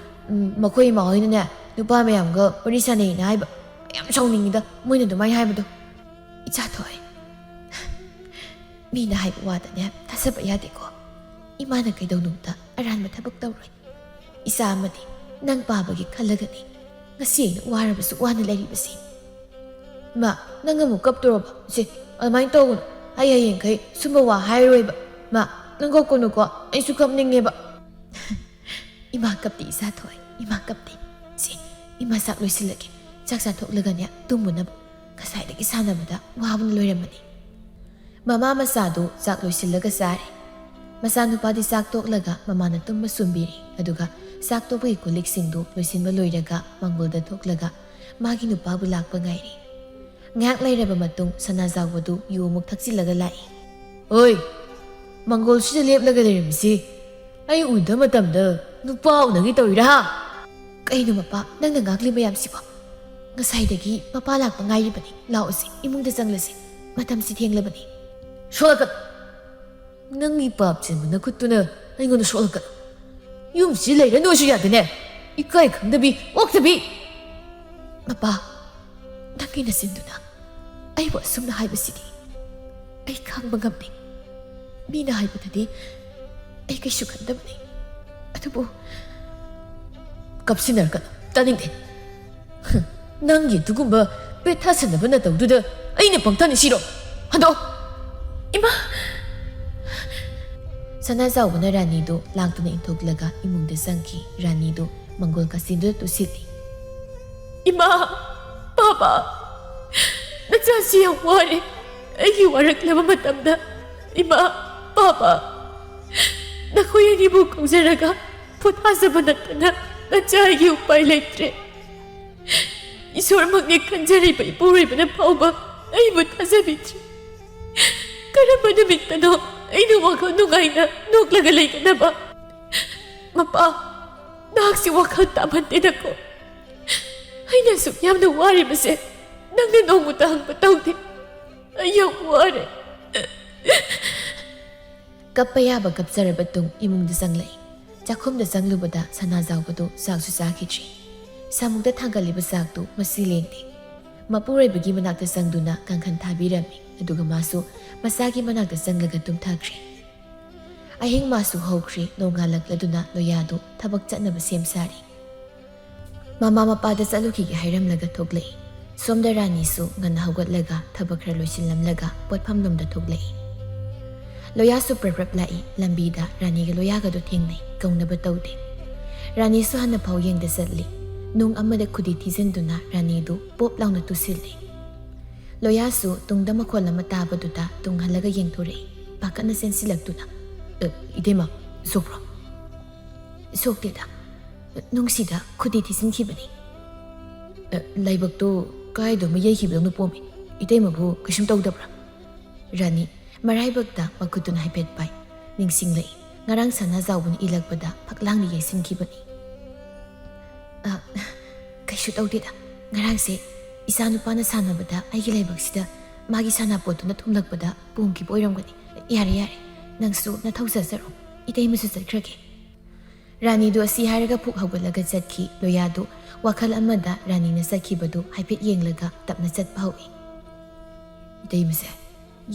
ꯃꯈꯣꯏ ꯏꯃꯥ ꯍꯣꯏꯅꯅꯦ ꯅꯨꯄꯥ ꯃꯌꯥꯝꯒ ꯋꯥꯔꯤ ꯁꯥꯟꯅꯩꯅ ꯍꯥꯏꯕ ꯌꯥꯝ ꯁꯥꯎꯅꯤꯡꯉꯤꯗ ꯃꯣꯏꯅ ꯑꯗꯨꯃꯥꯏꯅ ꯍꯥꯏꯕꯗꯣ ꯏꯆꯥꯊꯣꯏ ꯃꯤꯅ ꯍꯥꯏꯕ ꯋꯥꯗꯅꯦ ꯊꯥꯖꯕ ꯌꯥꯗꯦꯀꯣ ꯏꯃꯥꯅ ꯀꯩꯗꯧꯅꯨꯡꯗ ꯑꯔꯥꯟꯕ ꯊꯕꯛ ꯇꯧꯔꯣꯏ ꯏꯆꯥ ꯑꯃꯗꯤ ꯅꯪ ꯄꯥꯕꯒꯤ ꯈꯜꯂꯒꯅꯤ ꯉꯁꯤ ꯑꯩꯅ ꯋꯥꯔꯕꯁꯨ ꯋꯥꯅ ꯂꯩꯔꯤꯕꯁꯤ ꯏꯃꯥ ꯅꯪ ꯑꯃꯨꯛ ꯀꯞꯇꯣꯔꯕ ꯁꯤ ꯑꯗꯨꯃꯥꯏꯅ ꯇꯧꯒꯅꯨ ꯑꯩ ꯍꯌꯦꯡꯈꯩ ꯁꯨꯝꯕ ꯋꯥ ꯍꯥꯏꯔꯣꯏꯕ ꯃꯥ ꯅꯪ ꯀꯞꯀꯅꯨꯀꯣ ꯑꯩꯁꯨ ꯀꯞꯅꯤꯡꯉꯦꯕ ꯏꯃꯥ ꯀꯞꯇꯦ ꯏꯆꯥꯊꯣꯏ ꯏꯃꯥ ꯀꯞꯇꯦ ꯁꯤ ꯏꯃꯥ ꯆꯥꯛ ꯂꯣꯏꯁꯤꯜꯂꯒꯦ ꯆꯥꯛ ꯆꯥꯊꯣꯛꯂꯒꯅꯦ ꯇꯨꯝꯃꯨꯅꯕ ꯉꯁꯥꯏꯗꯒꯤ ꯁꯥꯟꯅꯕꯗ ꯋꯥꯕꯅ ꯂꯣꯏꯔꯝꯃꯅꯤ ꯃꯃꯥ ꯃꯆꯥꯗꯨ ꯆꯥꯛ ꯂꯣꯏꯁꯤꯜꯂꯒ ꯆꯥꯔꯦ ꯃꯆꯥꯅꯨꯄꯥꯗꯤ ꯆꯥꯛ ꯇꯣꯛꯂꯒ ꯃꯃꯥꯅ ꯇꯨꯝꯕ ꯁꯨꯝꯕꯤꯔꯤ ꯑꯗꯨꯒ ꯆꯥꯛ ꯇꯣꯛꯄꯒꯤ ꯀꯣꯜꯂꯤꯛꯁꯤꯡꯗꯨ ꯂꯣꯏꯁꯤꯟꯕ ꯂꯣꯏꯔꯒ ꯃꯪꯒꯣꯜꯗ ꯊꯣꯛꯂꯒ ꯃꯥꯒꯤ ꯅꯨꯄꯥꯕꯨ ꯂꯥꯛꯄ ꯉꯥꯏꯔꯤ ꯉꯥꯏꯍꯥꯛ ꯂꯩꯔꯕ ꯃꯇꯨꯡ ꯁꯅꯥꯖꯥꯎꯕꯗꯨ ꯌꯨ ꯑꯃꯨꯛ ꯊꯛꯆꯤꯜꯂꯒ ꯂꯥꯛꯏ ꯑꯣꯏ ꯃꯪꯒꯣꯜꯁꯤꯗ ꯂꯦꯞꯂꯒ ꯂꯩꯔꯝꯃꯤꯁꯤ ꯑꯩ ꯎꯗꯕ ꯃꯇꯝꯗ ꯅꯨꯄꯥ ꯎꯅꯒꯦ ꯇꯧꯔꯤꯔꯥ ꯀꯩꯅꯣ ꯃꯄꯥ ꯅꯪꯅ ꯉꯥꯡꯂꯤ ꯃꯌꯥꯝꯁꯤꯕꯣ ꯉꯁꯥꯏꯗꯒꯤ ꯃꯄꯥ ꯂꯥꯛꯄ ꯉꯥꯏꯔꯤꯕꯅꯤ ꯂꯥꯛꯑꯣꯁꯤ ꯏꯃꯨꯡꯗ ꯆꯪꯂꯁꯤ ꯃꯇꯝꯁꯤ ꯊꯦꯡꯂꯕꯅꯤ ꯁꯣꯛꯂꯛꯀꯅꯨ ꯅꯪꯒꯤ ꯄꯥꯞ ꯆꯦꯟꯕ ꯅꯈꯨꯠꯇꯨꯅ ꯑꯩꯉꯣꯟꯗ ꯁꯣꯛꯂꯛꯀꯅꯨ ꯌꯨꯝꯁꯤ ꯂꯩꯔ ꯅꯣꯏꯁꯨ ꯌꯥꯗꯦꯅꯦ ꯏꯀꯥꯏ ꯈꯪꯗꯕꯤ ꯑꯣꯛꯇꯕꯤ ꯃꯄꯥ ꯅꯪꯒꯤ ꯅꯆꯤꯟꯗꯨꯅ ꯑꯩꯕꯨ ꯑꯁꯨꯝꯅ ꯍꯥꯏꯕꯁꯤꯗꯤ ꯑꯩ ꯈꯪꯕ ꯉꯝꯗꯦ ꯃꯤꯅ ꯍꯥꯏꯕꯗꯗꯤ ꯑꯩ ꯀꯩꯁꯨ ꯈꯟꯗꯕꯅꯤ ꯑꯗꯨꯕꯨ ꯀꯞꯁꯤꯟꯅꯔꯛꯀꯅꯨ ꯇꯥꯅꯤꯡꯗꯦ ꯅꯪꯒꯤ ꯑꯗꯨꯒꯨꯝꯕ ꯄꯦꯠ ꯊꯥꯁꯟꯅꯕ ꯅꯇꯧꯗꯨꯗ ꯑꯩꯅ ꯄꯪꯊꯅꯤ ꯁꯤꯔꯣ ꯍꯟꯗꯣꯛ ꯏꯃꯥ ꯁꯅꯥꯖꯥꯎꯕꯅ ꯔꯥꯅꯤꯗꯨ ꯂꯥꯛꯇꯨꯅ ꯏꯟꯊꯣꯛꯂꯒ ꯏꯃꯨꯡꯗ ꯆꯪꯈꯤ. ꯔꯥꯅꯤꯗꯨ ꯃꯪꯒꯣꯜ ꯀꯥꯆꯤꯟꯗꯨꯗ ꯇꯨꯁꯤꯜꯂꯤ. ꯏꯃꯥ, ꯄꯥꯄꯥ, ꯅꯆꯥꯁꯤ ꯌꯥꯝ ꯋꯥꯔꯦ. ꯑꯩꯒꯤ ꯋꯥꯔꯛꯂꯕ ꯃꯇꯝꯗ ꯏꯃꯥ, ꯄꯥꯄꯥ, ꯅꯈꯣꯏ ꯑꯅꯤꯕꯨ ꯀꯧꯖꯔꯒ ꯄꯣꯊꯥꯖꯕ ꯅꯠꯇꯅ ꯅꯆꯥꯒꯤ ꯎꯄꯥꯏ ꯂꯩꯇ꯭ꯔꯦ. ꯏꯁꯣꯔꯃꯛꯅꯤ ꯈꯟꯖꯔꯤꯕ ꯏꯄꯨꯔꯣꯏꯕꯅ ꯐꯥꯎꯕ ꯑꯩꯕꯨ ꯊꯥꯖꯕꯤꯗ꯭ꯔꯦ. ꯀꯔꯝꯕ ꯅꯨꯃꯤꯠꯇꯅꯣ ꯑꯩꯅ ꯋꯥꯈꯜ ꯅꯨꯡꯉꯥꯏꯅ ꯅꯣꯛꯂꯒ ꯂꯩꯒꯗꯕ? ꯃꯄꯥ, ꯅꯍꯥꯛꯁꯤ ꯋꯥꯈꯜ ꯇꯥꯃꯟꯗꯦꯅꯀꯣ. ꯑꯩꯅ ꯑꯁꯨꯛ ꯌꯥꯝꯅ ꯋꯥꯔꯤꯕꯁꯦ ꯅꯪꯅ ꯅꯣꯡꯃꯇ ꯍꯪꯕ ꯇꯧꯗꯦ. ꯑꯩ ꯌꯥꯝ ꯋꯥꯔꯦ. ꯀꯞꯄ ꯌꯥꯕ ꯀꯞꯆꯔꯕ ꯇꯨꯡ ꯏꯃꯨꯡꯗ ꯆꯪꯂꯛꯏ. ꯆꯥꯛꯈꯨꯝꯗ ꯆꯪꯂꯨꯕꯗ ꯁꯅꯥꯖꯥꯎꯕꯗꯨ ꯆꯥꯛꯁꯨ ꯆꯥꯈꯤꯗ꯭ꯔꯤ. ꯁꯥꯃꯨꯛꯇ ꯊꯥꯡꯒꯠꯂꯤꯕ ꯆꯥꯛꯇꯨ ꯃꯁꯤ ꯂꯦꯡꯗꯦ. ꯃꯄꯨꯔꯣꯏꯕꯒꯤ ꯃꯅꯥꯛꯇ ꯆꯪꯗꯨꯅ ꯀꯥꯡꯈꯟ ꯊꯥꯕꯤꯔꯝꯃꯤ. ꯑꯗꯨꯒ ꯃꯥꯁꯨ ꯃꯆꯥꯒꯤ ꯃꯅꯥꯛꯇ ꯆꯪꯂꯒ ꯇꯨꯝꯊꯈ꯭ꯔꯦ. ꯑꯍꯤꯡ ꯃꯥꯁꯨ ꯍꯧꯈ꯭ꯔꯤ. ꯅꯣꯡꯉꯥꯜꯂꯛꯂꯗꯨꯅ ꯂꯣꯌꯥꯗꯨ ꯊꯕꯛ ꯆꯠꯅꯕ ꯁꯦꯝ ꯁꯥꯔꯤ. ꯃꯃꯥ ꯃꯄꯥꯗ ꯆꯠꯂꯨꯈꯤꯒꯦ ꯍꯥꯏꯔꯝꯂꯒ ꯊꯣꯛꯂꯛꯏ. ꯁꯣꯝꯗ ꯔꯥꯅꯤꯁꯨ ꯉꯟꯅ ꯍꯧꯒꯠꯂꯒ ꯊꯕꯛ ꯈꯔ ꯂꯣꯏꯁꯤꯜꯂꯝꯂꯒ ꯄꯣꯠꯐꯝꯂꯣꯝꯗ ꯊꯣꯛꯂꯛꯏ. ꯂꯣꯌꯥꯁꯨ ꯄ꯭ꯔꯞ ꯂꯥꯛꯏ. ꯂꯝꯕꯤꯗ ꯔꯥꯅꯤꯒ ꯂꯣꯌꯥꯒꯗꯨ ꯊꯦꯡꯅꯩ. ꯀꯧꯅꯕ ꯇꯧꯗꯦ. ꯔꯥꯅꯤꯁꯨ ꯍꯟꯅ ꯐꯥꯎ ꯌꯦꯡꯗ ꯆꯠꯂꯤ. ꯅꯨꯡ ꯑꯃꯗ ꯈꯨꯗꯤ ꯊꯤꯖꯤꯟꯗꯨꯅ ꯔꯥꯅꯤꯗꯨ ꯄꯣꯞ ꯂꯥꯎꯅ ꯇꯨꯁꯤꯜꯂꯤ. ꯂꯣꯌꯥꯁꯨ ꯇꯨꯡꯗ ꯃꯈꯣꯜ ꯑꯃ ꯇꯥꯕꯗꯨꯗ ꯇꯨꯡ ꯍꯜꯂꯒ ꯌꯦꯡꯊꯣꯔꯛꯏ. ꯄꯥꯈꯠꯅ ꯆꯦꯟꯁꯤꯜꯂꯛꯇꯨꯅ, ꯏꯇꯩꯃ, ꯁꯣꯛꯄ꯭ꯔꯣ? ꯁꯣꯛꯇꯦꯗ. ꯅꯨꯡꯁꯤꯗ ꯈꯨꯗꯤ ꯊꯤꯖꯤꯟꯈꯤꯕꯅꯤ. ꯂꯥꯏꯕꯛꯇꯨ ꯀꯥꯏꯗꯣꯃ ꯌꯩꯈꯤꯕꯗꯧꯅ ꯄꯣꯝꯃꯤ. ꯏꯇꯩꯃꯕꯨ ꯀꯩꯁꯨꯝ ꯇꯧꯗꯕ꯭ꯔꯥ? ꯔꯥꯅꯤ ꯃꯔꯥꯏꯕꯛꯇ ꯃꯈꯨꯠꯇꯨꯅ ꯍꯥꯏꯐꯦꯠ ꯄꯥꯏ. ꯅꯤꯡꯁꯤꯡꯂꯛꯏ. ꯉꯔꯥꯡ ꯁꯅꯥꯖꯥꯎꯕꯅ ꯏꯜꯂꯛꯄꯗ ꯐꯛꯂꯥꯡꯗ ꯌꯩꯁꯤꯟꯈꯤꯕꯅꯤ. ꯀꯩꯁꯨ ꯇꯧꯗꯦꯗ. ꯉꯔꯥꯡꯁꯦ ꯏꯆꯥꯅꯨꯄꯥꯅ ꯁꯥꯟꯅꯕꯗ ꯑꯩꯒꯤ ꯂꯥꯏꯕꯛꯁꯤꯗ ꯃꯥꯒꯤ ꯁꯥꯟꯅꯄꯣꯠꯇꯨꯅ ꯊꯨꯝꯂꯛꯄꯗ ꯄꯣꯝꯈꯤꯕ ꯑꯣꯏꯔꯝꯒꯅꯤ. ꯌꯥꯔꯦ ꯌꯥꯔꯦ, ꯅꯪꯁꯨ ꯅꯊꯧ ꯆꯠꯆꯔꯣ. ꯏꯇꯩꯃꯁꯨ ꯆꯠꯈ꯭ꯔꯒꯦ. ꯔꯥꯅꯤꯗꯨ ꯑꯁꯤ ꯍꯥꯏꯔꯒ ꯐꯨꯛ ꯍꯧꯒꯠꯂꯒ ꯆꯠꯈꯤ. ꯂꯣꯌꯥꯗꯨ ꯋꯥꯈꯜ ꯑꯃꯗ ꯔꯥꯅꯤꯅ ꯆꯠꯈꯤꯕꯗꯨ ꯍꯥꯏꯐꯦꯠ ꯌꯦꯡꯂꯒ ꯇꯞꯅ ꯆꯠꯄ ꯍꯧꯏ. ꯏꯇꯩꯃꯁꯦ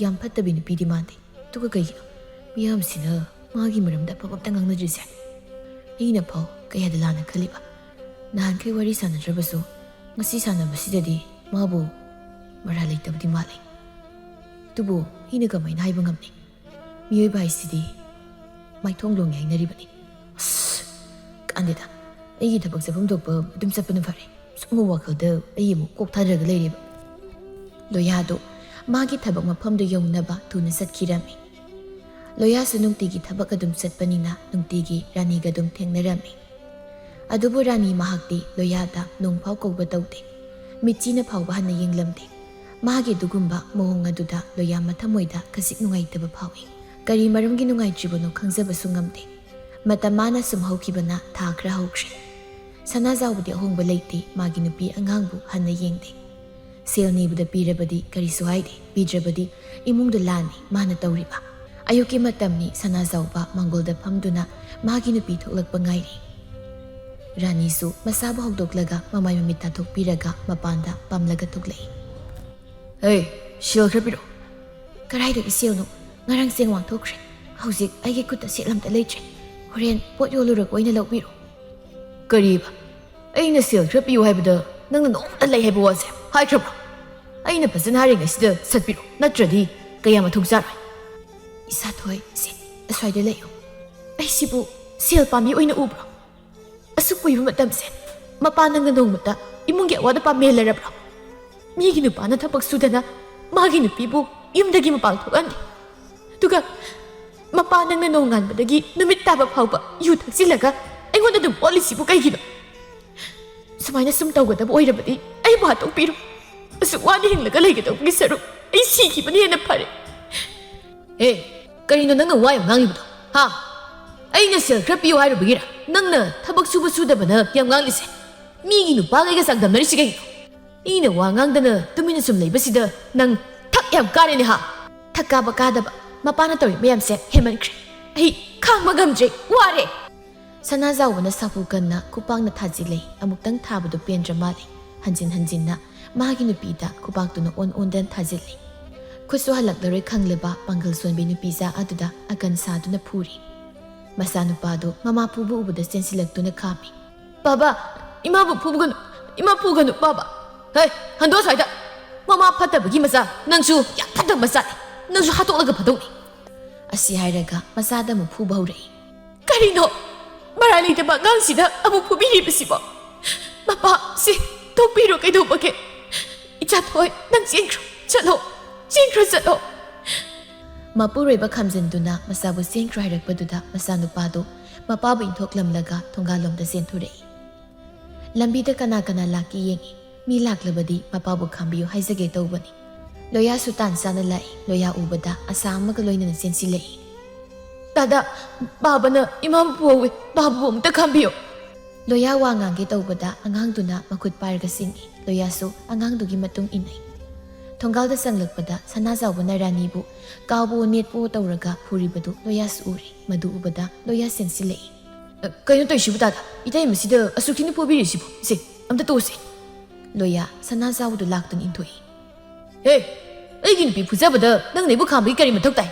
ꯌꯥꯝ ꯐꯠꯇꯕꯤ ꯅꯨꯄꯤꯗꯤ ꯃꯥꯟꯗꯦ. ꯑꯗꯨꯒ ꯀꯩꯒꯤꯅꯣ ꯃꯤꯌꯥꯝꯁꯤꯅ ꯃꯥꯒꯤ ꯃꯔꯝꯗ ꯑꯐꯕ ꯑꯝꯇ ꯉꯥꯡꯅꯗ꯭ꯔꯤꯁꯦ? ꯑꯩꯅ ꯐꯥꯎ ꯀꯌꯥꯗ ꯂꯥꯟꯅ ꯈꯜꯂꯤꯕ. ꯅꯍꯥꯟꯈꯩ ꯋꯥꯔꯤ ꯁꯥꯟꯅꯗ꯭ꯔꯕꯁꯨ ꯉꯁꯤ ꯁꯥꯟꯅꯕꯁꯤꯗꯗꯤ ꯃꯥꯕꯨ ꯃꯔꯥ ꯂꯩꯇꯕꯗꯤ ꯃꯥꯜꯂꯤ. ꯑꯗꯨꯕꯨ ꯑꯩꯅ ꯀꯃꯥꯏꯅ ꯍꯥꯏꯕ ꯉꯝꯅꯤ? ꯃꯤꯑꯣꯏꯕ ꯍꯥꯏꯁꯤꯗꯤ ꯃꯥꯏꯊꯣꯡ ꯂꯣꯡꯉꯦ ꯍꯥꯏꯅꯔꯤꯕꯅꯤ. ꯑꯁ, ꯀꯥꯟꯗꯦꯗ. ꯑꯩꯒꯤ ꯊꯕꯛ ꯆꯠꯐꯝ ꯊꯣꯛꯄ ꯑꯗꯨꯝ ꯆꯠꯄꯅ ꯐꯔꯦ. ꯁꯨꯝꯕ ꯋꯥꯈꯜꯗ ꯑꯩ ꯑꯃꯨꯛ ꯀꯣꯛ ꯊꯥꯗꯔꯒ ꯂꯩꯔꯦꯕ. ꯂꯣꯌꯥꯗꯨ ꯃꯥꯒꯤ ꯊꯕꯛ ꯃꯐꯝꯗꯨ ꯌꯧꯅꯕ ꯊꯨꯅ ꯆꯠꯈꯤꯔꯝꯃꯤ. ꯂꯣꯌꯥꯁꯨ ꯅꯨꯡꯇꯤꯒꯤ ꯊꯕꯛ ꯑꯗꯨꯝ ꯆꯠꯄꯅꯤꯅ ꯅꯨꯡꯇꯤꯒꯤ ꯔꯥꯅꯤꯒ ꯑꯗꯨꯝ ꯊꯦꯡꯅꯔꯝꯃꯤ. ꯑꯗꯨꯕꯨ ꯔꯥꯅꯤ ꯃꯍꯥꯛꯇꯤ ꯂꯣꯌꯥꯗ ꯅꯣꯡꯐꯥꯎ ꯀꯧꯕ ꯇꯧꯗꯦ. ꯃꯤꯠꯆꯤꯅ ꯐꯥꯎꯕ ꯍꯟꯅ ꯌꯦꯡꯂꯝꯗꯦ. ꯃꯥꯒꯤ ꯑꯗꯨꯒꯨꯝꯕ ꯃꯑꯣꯡ ꯑꯗꯨꯗ ꯂꯣꯌꯥ ꯃꯊꯃꯣꯏꯗ ꯈꯖꯤꯛ ꯅꯨꯡꯉꯥꯏꯇꯕ ꯐꯥꯎꯏ. ꯀꯔꯤ ꯃꯔꯝꯒꯤ ꯅꯨꯡꯉꯥꯏꯇ꯭ꯔꯤꯕꯅꯣ ꯈꯪꯖꯕꯁꯨ ꯉꯝꯗꯦ. ꯃꯇꯝ ꯃꯥꯅ ꯁꯨꯝ ꯍꯧꯈꯤꯕꯅ ꯊꯥ ꯈꯔ ꯍꯧꯈ꯭ꯔꯦ. ꯁꯅꯥꯖꯥꯎꯕꯗꯤ ꯑꯍꯣꯡꯕ ꯂꯩꯇꯦ. ꯃꯥꯒꯤ ꯅꯨꯄꯤ ꯑꯉꯥꯡꯕꯨ ꯍꯟꯅ ꯌꯦꯡꯗꯦ. ꯁꯦꯜ ꯅꯤꯕꯗ ꯄꯤꯔꯕꯗꯤ ꯀꯔꯤꯁꯨ ꯍꯥꯏꯗꯦ. ꯄꯤꯗ꯭ꯔꯕꯗꯤ ꯏꯃꯨꯡꯗ ꯂꯥꯟꯅꯤ ꯃꯥꯅ ꯇꯧꯔꯤꯕ. ꯑꯌꯨꯛꯀꯤ ꯃꯇꯝꯅꯤ. ꯁꯅꯥꯖꯥꯎꯕ ꯃꯪꯒꯣꯜꯗ ꯐꯝꯗꯨꯅ ꯃꯥꯒꯤ ꯅꯨꯄꯤ ꯊꯣꯛꯂꯛꯄ ꯉꯥꯏꯔꯤ. ꯔꯥꯅꯤꯁꯨ ꯃꯁꯥꯕꯨ ꯍꯧꯗꯣꯛꯂꯒ ꯃꯃꯥꯏ ꯃꯃꯤꯠ ꯇꯥꯊꯣꯛꯄꯤꯔꯒ ꯃꯄꯥꯟꯗ ꯄꯥꯝꯂꯒ ꯊꯣꯛꯂꯛꯏ. ꯍꯦ, ꯁꯦꯜ ꯈꯔ ꯄꯤꯔꯛꯑꯣ. ꯀꯔꯥꯏꯗꯒꯤ ꯁꯦꯜꯅꯣ? ꯉꯔꯥꯡ ꯆꯦꯡ ꯋꯥꯡꯊꯣꯛꯈ꯭ꯔꯦ. ꯍꯧꯖꯤꯛ ꯑꯩꯒꯤ ꯈꯨꯠꯇ ꯁꯦꯜ ꯑꯝꯇ ꯂꯩꯇ꯭ꯔꯦ. ꯍꯣꯔꯦꯟ ꯄꯣꯠ ꯌꯣꯜꯂꯨꯔꯒ ꯑꯣꯏꯅ ꯂꯧꯕꯤꯔꯣ. ꯀꯔꯤꯕ? ꯑꯩꯅ ꯁꯦꯜ ꯈꯔ ꯄꯤꯌꯨ ꯍꯥꯏꯕꯗ ꯅꯪꯅ ꯅꯣꯡꯃꯇ ꯂꯩ ꯍꯥꯏꯕ ꯋꯥꯁꯦ ꯍꯥꯏꯈ꯭ꯔꯕ꯭ꯔꯣ? ꯑꯩꯅ ꯐꯖꯅ ꯍꯥꯏꯔꯤꯉꯩꯁꯤꯗ ꯁꯠꯄꯤꯔꯣ. ꯅꯠꯇ꯭ꯔꯗꯤ ꯀꯌꯥ ꯃꯊꯧ ꯆꯥꯔꯣꯏ. ꯏꯁꯥꯊꯣꯏ, ꯁꯦ ꯑꯁ꯭ꯋꯥꯏꯗ ꯂꯩꯌꯨ. ꯑꯩꯁꯤꯕꯨ ꯁꯦꯜ ꯄꯥꯝꯕꯤ ꯑꯣꯏꯅ ꯎꯕ꯭ꯔꯣ? ꯑꯁꯨꯛ ꯀꯨꯏꯕ ꯃꯇꯝꯁꯦ ꯃꯄꯥ ꯅꯪꯅ ꯅꯣꯡꯃꯇ ꯏꯃꯨꯡꯒꯤ ꯑꯋꯥꯠ ꯑꯄꯥ ꯃꯦꯜꯂꯔꯕ꯭ꯔꯣ? ꯃꯤꯒꯤ ꯅꯨꯄꯥꯅ ꯊꯕꯛ ꯁꯨꯗꯅ ꯃꯥꯒꯤ ꯅꯨꯄꯤꯕꯨ ꯌꯨꯝꯗꯒꯤ ꯃꯄꯥꯟ ꯊꯣꯛꯍꯟꯗꯦ. ꯑꯗꯨꯒ ꯃꯄꯥ ꯅꯪꯅ ꯅꯣꯡꯉꯥꯟꯕꯗꯒꯤ ꯅꯨꯃꯤꯠ ꯇꯥꯕ ꯐꯥꯎꯕ ꯌꯨ ꯊꯛꯆꯤꯜꯂꯒ ꯑꯩꯉꯣꯟꯗ ꯑꯗꯨꯝ ꯑꯣꯠꯂꯤꯁꯤꯕꯨ ꯀꯩꯒꯤꯅꯣ? ꯁꯨꯃꯥꯏꯅ ꯁꯨꯝ ꯇꯧꯒꯗꯕ ꯑꯣꯏꯔꯕꯗꯤ ꯑꯩꯕꯨ ꯍꯥꯠꯇꯣꯛꯄꯤꯔꯣ. ꯑꯁꯨꯛ ꯋꯥꯅ ꯍꯤꯡꯂꯒ ꯂꯩꯒꯗꯧꯕꯒꯤ ꯁꯔꯨꯛ ꯑꯩ ꯁꯤꯈꯤꯕꯅ ꯍꯦꯟꯅ ꯐꯔꯦ. ꯍꯦ, ꯀꯔꯤꯅꯣ ꯅꯪꯅ ꯋꯥ ꯌꯥꯝ ꯉꯥꯡꯂꯤꯕꯗꯣ? ꯍꯥ? ꯑꯩꯅ ꯁꯦꯜ ꯈꯔ ꯄꯤꯌꯨ ꯍꯥꯏꯔꯨꯕꯒꯤꯔ ꯅꯪꯅ ꯊꯕꯛ ꯁꯨꯕ ꯁꯨꯗꯕꯅ ꯌꯥꯝ ꯉꯥꯡꯂꯤꯁꯦ? ꯃꯤꯒꯤ ꯅꯨꯄꯥꯒꯩꯒ ꯆꯥꯡꯗꯝꯅꯔꯤꯁꯤ ꯀꯩꯒꯤꯅꯣ? ꯑꯩꯅ ꯋꯥ ꯉꯥꯡꯗꯅ ꯇꯨꯃꯤꯟꯅ ꯁꯨꯝ ꯂꯩꯕꯁꯤꯗ ꯅꯪ ꯊꯛ ꯌꯥꯝ ꯀꯥꯔꯦꯅꯦ ꯍꯥ? ꯊꯛ ꯀꯥꯕ ꯀꯥꯗꯕ ꯃꯄꯥꯅ ꯇꯧꯔꯤ ꯃꯌꯥꯝꯁꯦ ꯍꯦꯟꯃꯟꯈ꯭ꯔꯦ. ꯑꯩ ꯈꯥꯡꯕ ꯉꯝꯗ꯭ꯔꯦ. ꯋꯥꯔꯦ. ꯁꯅꯥꯖꯥꯎꯕꯅ ꯁꯥꯐꯨ ꯀꯟꯅ ꯈꯨꯄꯥꯛꯅ ꯊꯥꯖꯤꯜꯂꯤ. ꯑꯃꯨꯛꯇꯪ ꯊꯥꯕꯗꯨ ꯄꯦꯟꯗ꯭ꯔ ꯃꯥꯜꯂꯤ. ꯍꯟꯖꯤꯟ ꯍꯟꯖꯤꯟꯅ ꯃꯥꯒꯤ ꯅꯨꯄꯤꯗ ꯈꯨꯄꯥꯛꯇꯨꯅ ꯑꯣꯟꯗꯅ ꯊꯥꯖꯤꯜꯂꯤ. ꯈꯨꯠꯁꯨ ꯍꯜꯂꯛꯂꯔꯣꯏ ꯈꯪꯂꯕ ꯄꯥꯡꯒꯜ ꯁꯣꯟꯕꯤ ꯅꯨꯄꯤꯖꯥ ꯑꯗꯨꯗ ꯑꯀꯟ ꯁꯥꯗꯨꯅ ꯐꯨꯔꯤ. ꯃꯆꯥꯅꯨꯄꯥꯗꯨ ꯃꯃꯥ ꯐꯨꯕ ꯎꯕꯗ ꯆꯦꯟꯁꯤꯜꯂꯛꯇꯨꯅ ꯈꯥꯝꯃꯤ. ꯕꯥꯕꯥ, ꯏꯃꯥꯕꯨ ꯐꯨꯒꯅꯨ. ꯏꯃꯥ ꯐꯨꯒꯅꯨ ꯕꯥꯕꯥ. ꯍꯦ, ꯍꯟꯗꯣ ꯁ꯭ꯋꯥꯏꯗ. ꯃꯃꯥ ꯐꯠꯇꯕꯒꯤ ꯃꯆꯥ. ꯅꯪꯁꯨ ꯌꯥꯝ ꯐꯠꯇꯕ ꯃꯆꯥꯅꯤ. ꯅꯪꯁꯨ ꯍꯥꯠꯇꯣꯛꯂꯒ ꯐꯗꯧꯅꯤ. ꯑꯁꯤ ꯍꯥꯏꯔꯒ ꯃꯆꯥꯗ ꯑꯃꯨꯛ ꯐꯨꯕ ꯍꯧꯔꯛꯏ꯫ ꯀꯔꯤꯅꯣ ꯃꯔꯥꯏ ꯂꯩꯇꯕ ꯑꯉꯥꯡꯁꯤꯗ ꯑꯃꯨꯛ ꯐꯨꯕꯤꯔꯤꯕꯁꯤꯕꯣ? ꯃꯄꯥ ꯁꯤ ꯇꯣꯛꯄꯤꯔꯣ ꯀꯩꯗꯧꯕꯒꯦ? ꯏꯆꯥꯊꯣꯏ ꯅꯪ ꯆꯦꯟꯈ꯭ꯔꯣ ꯆꯠꯂꯣ ꯆꯠꯂꯣ꯫ ꯃꯄꯨꯔꯣꯏꯕ ꯈꯥꯝꯖꯤꯟꯗꯨꯅ ꯃꯆꯥꯕꯨ ꯆꯦꯟꯈ꯭ꯔꯣ ꯍꯥꯏꯔꯛꯄꯗꯨꯗ ꯃꯆꯥꯅꯨꯄꯥꯗꯨ ꯃꯄꯥꯕꯨ ꯏꯟꯊꯣꯛꯂꯝꯂꯒ ꯊꯣꯡꯒꯥꯜꯂꯣꯝꯗ ꯆꯦꯟꯊꯣꯔꯛꯏ꯫ ꯂꯝꯕꯤꯗ ꯀꯅꯥ ꯂꯥꯛꯀꯤ ꯌꯦꯡꯏ꯫ ꯃꯤ ꯂꯥꯛꯂꯕꯗꯤ ꯃꯄꯥꯕꯨ ꯈꯥꯝꯕꯤꯌꯨ ꯍꯥꯏꯖꯒꯦ ꯇꯧꯕꯅꯤ꯫ ꯂꯣꯌꯥꯁꯨ ꯇꯥꯟ ꯆꯥꯅ ꯂꯥꯛꯏ꯫ ꯂꯣꯌꯥ ꯎꯕꯗ ꯑꯁꯥ ꯑꯃꯒ ꯂꯣꯏꯅꯅ ꯆꯦꯟꯁꯤꯜꯂꯛꯏ꯫ ꯗꯥꯗꯥ ꯕꯥꯕꯥꯅ ꯏꯃꯥꯕꯨ ꯄꯨꯍꯧꯏ, ꯕꯥꯕꯨ ꯑꯃꯨꯛꯇ ꯈꯥꯝꯕꯤꯌꯨ꯫ ꯂꯣꯌꯥ ꯋꯥ ꯉꯥꯡꯒꯦ ꯇꯧꯕꯗ ꯑꯉꯥꯡꯗꯨꯅ ꯃꯈꯨꯠ ꯄꯥꯏꯔꯒ ꯆꯤꯡꯏ꯫ ꯂꯣꯌꯥꯁꯨ ꯑꯉꯥꯡꯗꯨꯒꯤ ꯃꯇꯨꯡ ꯏꯟꯅꯩ꯫ ꯊꯣꯡꯒꯥꯜꯗ ꯆꯪꯂꯛꯄꯗ ꯁꯅꯥꯖꯥꯎꯕꯅ ꯔꯥꯅꯤꯕꯨ ꯀꯥꯎꯕꯣ ꯅꯦꯠꯄꯣ ꯇꯧꯔꯒ ꯐꯨꯔꯤꯕꯗꯨ ꯂꯣꯌꯥꯁꯨ ꯎꯔꯤ꯫ ꯃꯗꯨ ꯎꯕꯗ ꯂꯣꯌꯥ ꯆꯦꯟꯁꯤꯜꯂꯛꯏ꯫ ꯀꯩꯅꯣ ꯇꯧꯏꯁꯤꯕꯨ ꯗꯥꯗꯥ? ꯏꯇꯩꯃꯁꯤꯗ ꯑꯁꯨꯛ ꯊꯤꯅ ꯐꯨꯕꯤꯔꯤꯁꯤꯕꯨ? ꯁꯦ ꯑꯝꯇ ꯇꯣꯛꯁꯦ꯫ ꯂꯣꯌꯥ ꯁꯅꯥꯖꯥꯎꯕꯗꯨ ꯂꯥꯛꯇꯨꯅ ꯏꯟꯊꯣꯛꯏ꯫ ꯍꯦ ꯑꯩꯒꯤ ꯅꯨꯄꯤ ꯐꯨꯖꯕꯗ ꯅꯪꯅ ꯑꯩꯕꯨ ꯈꯥꯝꯕꯒꯤ ꯀꯔꯤ ꯃꯊꯧ ꯇꯥꯏ?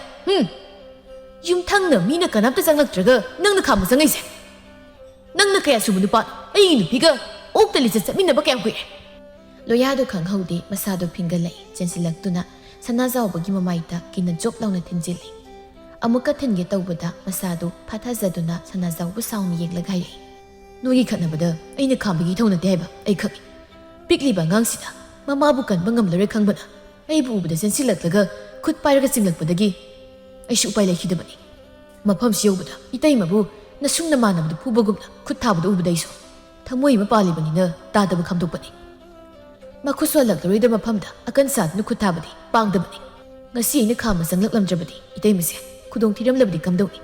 ꯌꯨꯝꯊꯪꯅ ꯃꯤꯅ ꯀꯅꯥꯝꯇ ꯆꯪꯂꯛꯇ꯭ꯔꯒ ꯅꯪꯅ ꯈꯥꯝꯕ ꯆꯪꯉꯛꯏꯁꯦ? ꯅꯪꯅ ꯀꯌꯥ ꯁꯨꯕ ꯅꯨꯄꯥꯅꯣ? ꯑꯩꯒꯤ ꯅꯨꯄꯤꯒ ꯑꯣꯛꯇ ꯂꯤꯆꯠ ꯆꯠꯃꯤꯟꯅꯕ ꯀꯌꯥꯝ ꯀꯨꯏꯔꯦ? ꯂꯣꯌꯥꯗꯣ ꯈꯪꯍꯧꯗꯦ ꯃꯁꯥꯗꯣ ꯐꯤꯡꯒꯠꯂꯛꯏ꯫ ꯆꯦꯟꯁꯤꯜꯂꯛꯇꯨꯅ ꯁꯅꯥꯖꯥꯎꯕꯒꯤ ꯃꯃꯥꯏꯗ ꯀꯤꯟꯅ ꯖꯣꯞ ꯂꯥꯎꯅ ꯊꯤꯟꯖꯤꯜꯂꯤ꯫ ꯑꯃꯨꯛꯀ ꯊꯤꯟꯒꯦ ꯇꯧꯕꯗ ꯃꯁꯥꯗꯣ ꯐꯥꯊꯖꯗꯨꯅ ꯁꯅꯥꯖꯥꯎꯕ ꯁꯥꯎꯅ ꯌꯦꯡꯂꯒ ꯍꯥꯏꯔꯛꯏ꯫ ꯅꯣꯏꯒꯤ ꯈꯠꯅꯕꯗ ꯑꯩꯅ ꯈꯥꯝꯕꯒꯤ ꯏꯊꯧ ꯅꯠꯇꯦ ꯍꯥꯏꯕ ꯑꯩ ꯈꯪꯏ꯫ ꯄꯤꯛꯂꯤꯕ ꯑꯉꯥꯡꯁꯤꯗ ꯃꯃꯥꯕꯨ ꯀꯟꯕ ꯉꯝꯂꯔꯣꯏ ꯈꯪꯕꯅ ꯑꯩꯕꯨ ꯎꯕꯗ ꯆꯦꯟꯁꯤꯜꯂꯛꯂꯒ ꯈꯨꯠ ꯄꯥꯏꯔꯒ ꯆꯤꯡꯂꯛꯄꯗꯒꯤ ꯑꯩꯁꯨ ꯎꯄꯥꯏ ꯂꯩꯈꯤꯗꯕꯅꯤ꯫ ꯃꯐꯝꯁꯤ ꯌꯧꯕꯗ ꯏꯇꯩꯃꯕꯨ ꯅꯁꯨꯡꯅ ꯃꯥꯟꯅꯕꯗꯨ ꯐꯨꯕꯒꯨꯝꯅ ꯈꯨꯠ ꯊꯥꯕꯗ ꯎꯕꯗ ꯑꯩꯁꯨ ꯊꯃꯣꯏ ꯑꯃ ꯄꯥꯜꯂꯤꯕꯅꯤꯅ ꯇꯥꯗꯕ ꯈꯥꯝꯗꯣꯛꯄꯅꯤ꯫ ꯃꯈꯨꯠ ꯁꯣꯜꯂꯛꯂꯔꯣꯏꯗꯕ ꯃꯐꯝꯗ ꯑꯀꯟ ꯁꯥꯗꯨꯅ ꯈꯨꯠ ꯊꯥꯕꯗꯤ ꯄꯥꯡꯗꯕꯅꯤ꯫ ꯉꯁꯤ ꯑꯩꯅ ꯈꯥꯝꯕ ꯆꯪꯂꯛꯂꯝꯗ꯭ꯔꯕꯗꯤ ꯏꯇꯩꯃꯁꯦ ꯈꯨꯗꯣꯡ ꯊꯤꯔꯝꯂꯕꯗꯤ ꯀꯝꯗꯧꯅꯤ?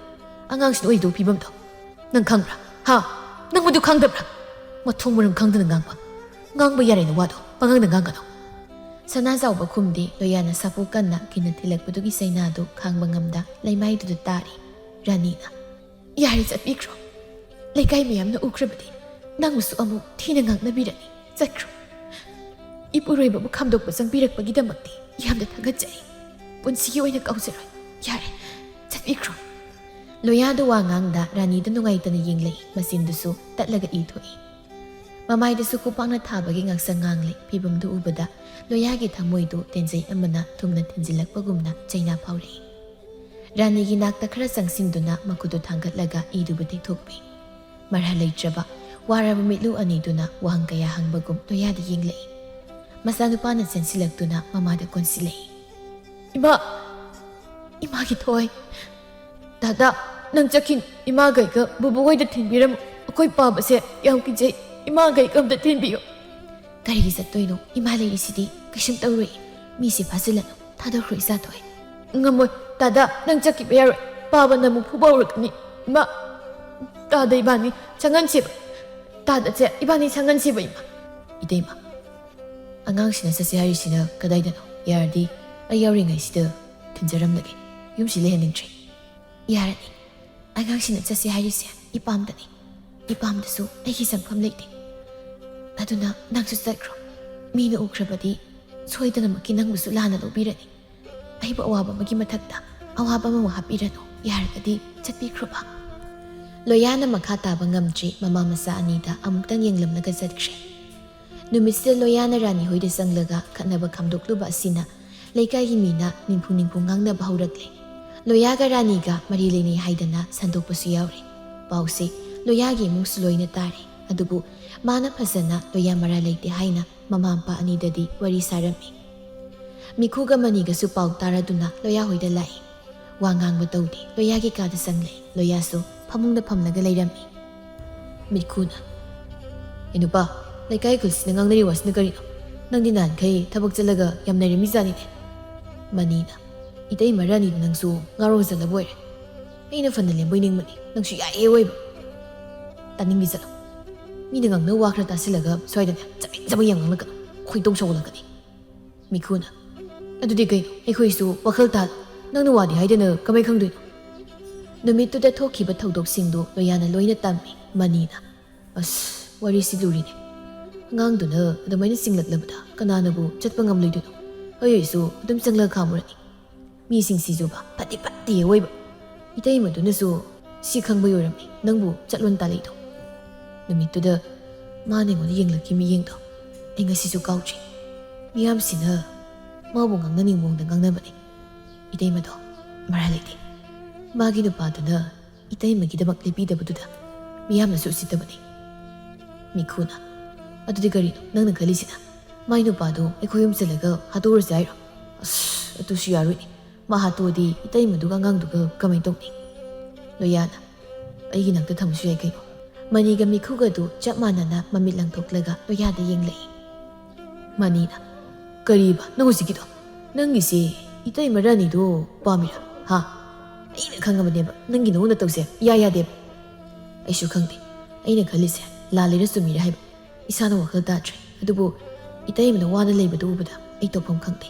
ꯑꯉꯥꯡꯁꯤꯅ ꯑꯣꯏꯗꯧ ꯐꯤꯕꯝꯗꯣ ꯅꯪ ꯈꯪꯕ꯭ꯔꯥ? ꯅꯪ ꯃꯗꯨ ꯈꯪꯗꯕ꯭ꯔꯥ? ꯃꯊꯣꯡ ꯃꯔꯝ ꯈꯪꯗꯅ ꯉꯥꯡꯕ ꯌꯥꯔꯦꯅ ꯋꯥꯗꯣ ꯄꯪꯉꯥꯡꯗ ꯉꯥꯡꯒꯅꯣ꯫ ꯁꯅꯥꯖꯥꯎꯕ ꯈꯨꯝꯗꯦ꯫ ꯂꯣꯌꯥꯅ ꯁꯥꯄꯨ ꯀꯟꯅ ꯀꯤꯟꯅ ꯊꯤꯜꯂꯛꯄꯗꯨꯒꯤ ꯆꯩꯅꯥꯗꯨ ꯈꯥꯡꯕ ꯉꯝꯗ ꯂꯩꯃꯥꯏꯗꯨꯗ ꯇꯥꯔꯤ꯫ ꯔꯥꯅꯤꯅ ꯌꯥꯔꯦ ꯆꯠꯄꯤꯈ꯭ꯔꯣ꯫ ꯂꯩꯀꯥꯏ ꯃꯌꯥꯝꯅ ꯎꯈ꯭ꯔꯕꯗꯤ ꯅꯪꯕꯨꯁꯨ ꯑꯃꯨꯛ ꯊꯤꯅ ꯉꯥꯡꯅꯕꯤꯔꯅꯤ꯫ ꯆꯠꯈ꯭ꯔꯣ꯫ ꯏꯄꯨꯔꯣꯏꯕꯕꯨ ꯈꯥꯝꯗꯣꯛꯄ ꯆꯪꯕꯤꯔꯛꯄꯒꯤꯗꯃꯛꯇꯤ ꯌꯥꯝꯅ ꯊꯥꯒꯠꯆꯔꯤ꯫ ꯄꯨꯟꯁꯤꯒꯤ ꯑꯣꯏꯅ ꯀꯥꯎꯖꯔꯣꯏ꯫ ꯌꯥꯔꯦ ꯆꯠꯄꯤꯈ꯭ꯔꯣ꯫ ꯂꯣꯌꯥꯗ ꯋꯥ ꯉꯥꯡꯗ ꯔꯥꯅꯤꯗ ꯅꯨꯡꯉꯥꯏꯇꯅ ꯌꯦꯡꯂꯛꯏ꯫ ꯃꯆꯤꯟꯗꯨꯁꯨ ꯇꯠꯂꯒ ꯏ ꯊꯣꯛꯏ꯫ ꯃꯃꯥꯏꯗꯁꯨ ꯈꯨꯄꯥꯛꯅ ꯊꯥꯕꯒꯤ ꯉꯥꯡꯁꯪ ꯉꯥꯡꯂꯤ꯫ ꯐꯤꯕꯝꯗꯨ ꯎꯕꯗ ꯂꯣꯌꯥꯒꯤ ꯊꯃꯣꯏꯗꯨ ꯇꯦꯟꯖꯩ ꯑꯃꯅ ꯊꯨꯝꯅ ꯊꯤꯟꯖꯤꯜꯂꯛꯄꯒꯨꯝꯅ ꯆꯩꯅꯥ ꯐꯥꯎꯔꯛꯏ꯫ ꯔꯥꯅꯤꯒꯤ ꯅꯥꯛꯇ ꯈꯔ ꯆꯪꯁꯤꯟꯗꯨꯅ ꯃꯈꯨꯠꯇꯨ ꯊꯥꯡꯒꯠꯂꯒ ꯏꯗꯨꯕꯨ ꯇꯩꯊꯣꯛꯄꯤ꯫ ꯃꯔꯥ ꯂꯩꯇ꯭ꯔꯕ ꯋꯥꯔꯕ ꯃꯤꯠꯂꯨ ꯑꯅꯤꯗꯨꯅ ꯋꯥꯍꯪ ꯀꯌꯥ ꯍꯪꯕꯒꯨꯝ ꯂꯣꯌꯥꯗ ꯌꯦꯡꯂꯛꯏ꯫ ꯃꯆꯥꯅꯨꯄꯥꯅ ꯆꯦꯟꯁꯤꯜꯂꯛꯇꯨꯅ ꯃꯃꯥꯗ ꯀꯣꯟꯁꯤꯜꯂꯛꯏ꯫ ꯏꯃꯥꯒꯤ ꯊꯣꯏ, ꯗꯥꯗꯥ ꯅꯪ ꯆꯠꯈꯤꯅꯨ꯫ ꯏꯃꯥꯒꯩꯒ ꯕꯨꯕꯣꯛꯍꯣꯏꯗ ꯊꯤꯟꯕꯤꯔꯝꯃꯨ꯫ ꯑꯩꯈꯣꯏ ꯄꯥꯕꯁꯦ ꯌꯥꯝ ꯀꯤꯖꯩ꯫ ꯏꯃꯥꯒꯩꯒ ꯑꯝꯇ ꯊꯤꯟꯕꯤꯌꯨ꯫ ꯀꯔꯤꯒꯤ ꯆꯠꯇꯣꯏꯅꯣ? ꯏꯃꯥ ꯂꯩꯔꯤꯁꯤꯗꯤ ꯀꯩꯁꯨꯝ ꯇꯧꯔꯣꯏ꯫ ꯃꯤꯁꯤ ꯐꯥꯖꯤꯜꯂꯅꯨ꯫ ꯊꯥꯗꯣꯛꯈ꯭ꯔꯣ ꯏꯆꯥꯊꯣꯏ꯫ ꯉꯝꯃꯣꯏ ꯗꯥꯗꯥ, ꯅꯪ ꯆꯠꯈꯤꯕ ꯌꯥꯔꯣꯏ꯫ ꯄꯥꯕꯅ ꯑꯃꯨꯛ ꯐꯨꯕ ꯍꯧꯔꯛꯀꯅꯤ꯫ ꯏꯃꯥ, ꯗꯥꯗꯥ ꯏꯕꯥꯅꯤ ꯆꯪꯍꯟꯁꯦꯕ꯫ ꯗꯥꯗꯥꯁꯦ ꯏꯕꯥꯅꯤ ꯆꯪꯍꯟꯁꯦꯕ ꯏꯃꯥ꯫ 이때마 안강씨는 사시하리시나 그다이다노 야르디 아야우링아이시드 튼저람나게 윰실레 해닝트리 야르니 안강씨는 사시하리시야 이밤다니 이밤다수 아기 상품 레이디 아두나 낭수 쌀크로 미는 오크라바디 소이다나 먹기 낭무수 라나 로비라니 아이바 아와바 먹기 마탁다 아와바 마마 하비라노 야르가디 잣비크로바 로야나 마카타바 ngamji mama masa anida amtang yenglamnaga zatkre numitse loyana rani hoide sanglaga khatnaba khamdokluba asina leikai gi mina ningphu ngangna bahaurakle loyaga rani ga mari leni haidana sandokpasu yaure pause loyagi mungsu loina tare adubu mana phasana loya mara leite haina mama ampa anidadi wari sarami mikhuga maniga su pau taraduna loya hoide lai wangang batawdi loyagi kada sangle loya su phamungda phamnaga leirami mikhuna inupa leikai khulsina ngangnari wasna karino nangdi nan khai thabak chalaga yamnari mizani ne manina itei marani nangsu ngaro jala boy aina fanna lemboi ningmani nangsu yae oiba taningi jalo mina ngangna wakra tasilaga soidana jabai yangang ka khoidong sawlagani mikhuna adudi kai ekhoisu wakhal ta nangna wadi haidana kamai khangdoino numittuda thokiba thodok-singdu loyana loina tammi manina as wari silurine ngang-duna adamaina singlaklabada kananabu chatpa ngamloiduno hoyoisu adum changla khamurani misingsijuba pati pati oiba itaimadunasu si khangba yorami nangbu chatlon taleido numittuda manengoda yenglaki mi yengdo engasisu kautri miyamsina mabu ngangnaning mongda ngangnabani itaimado maralite ꯃꯥꯒꯤ ꯅꯨꯄꯥꯗꯨꯅ ꯏꯇꯩꯃꯒꯤꯗꯃꯛ ꯂꯦꯞꯄꯤꯗꯕꯗꯨꯗ ꯃꯤꯌꯥꯝꯅꯁꯨ ꯎꯁꯤꯠꯇꯕꯅꯤ꯫ ꯃꯤꯈꯨꯅ ꯑꯗꯨꯗꯤ ꯀꯔꯤꯅꯣ ꯅꯪꯅ ꯈꯜꯂꯤꯁꯤꯅ? ꯃꯥꯏ ꯅꯨꯄꯥꯗꯣ ꯑꯩꯈꯣꯏ ꯌꯨꯝ ꯆꯠꯂꯒ ꯍꯥꯠꯇꯣꯛꯎꯔꯁꯤ ꯍꯥꯏꯔꯣ? ꯑꯁ ꯑꯗꯨꯁꯨ ꯌꯥꯔꯣꯏꯅꯦ꯫ ꯃꯥ ꯍꯥꯠꯇꯣꯛꯑꯗꯤ ꯏꯇꯩꯃꯗꯨꯒ ꯑꯉꯥꯡꯗꯨꯒ ꯀꯃꯥꯏꯅ ꯇꯧꯅꯤ? ꯂꯣꯌꯥꯅ ꯑꯩꯒꯤ ꯅꯥꯛꯇ ꯊꯝꯃꯁꯨ ꯌꯥꯏ ꯀꯩꯅꯣ꯫ ꯃꯅꯤꯒ ꯃꯤꯈꯨꯒꯗꯨ ꯆꯞ ꯃꯥꯟꯅꯅ ꯃꯃꯤꯠ ꯂꯪꯊꯣꯛꯂꯒ ꯂꯣꯌꯥꯗ ꯌꯦꯡꯂꯛꯏ꯫ ꯃꯅꯤꯅ ꯀꯔꯤꯕ ꯅꯪ ꯍꯧꯖꯤꯛꯀꯤꯗꯣ? ꯅꯪꯒꯤꯁꯤ ꯏꯇꯩꯃ ꯔꯥꯅꯤꯗꯣ ꯄꯥꯝꯃꯤꯔꯥ? ꯍꯥ? ꯑꯩꯅ ꯈꯪꯉꯕꯅꯦꯕ ꯅꯪꯒꯤ ꯅꯉꯣꯟꯗ ꯇꯧꯁꯦ ꯏꯌꯥ ꯌꯥꯗꯦꯕ꯫ ꯑꯩꯁꯨ ꯈꯪꯗꯦ ꯑꯩꯅ ꯈꯜꯂꯤꯁꯦ ꯂꯥꯜꯂꯤꯔ ꯆꯨꯝꯃꯤꯔ ꯍꯥꯏꯕ ꯏꯁꯥꯅ ꯋꯥꯈꯜ ꯇꯥꯗ꯭ꯔꯦ꯫ ꯑꯗꯨꯕꯨ ꯏꯇꯩꯃꯅ ꯋꯥꯅ ꯂꯩꯕꯗꯨ ꯎꯕꯗ ꯑꯩ ꯇꯧꯐꯝ ꯈꯪꯗꯦ꯫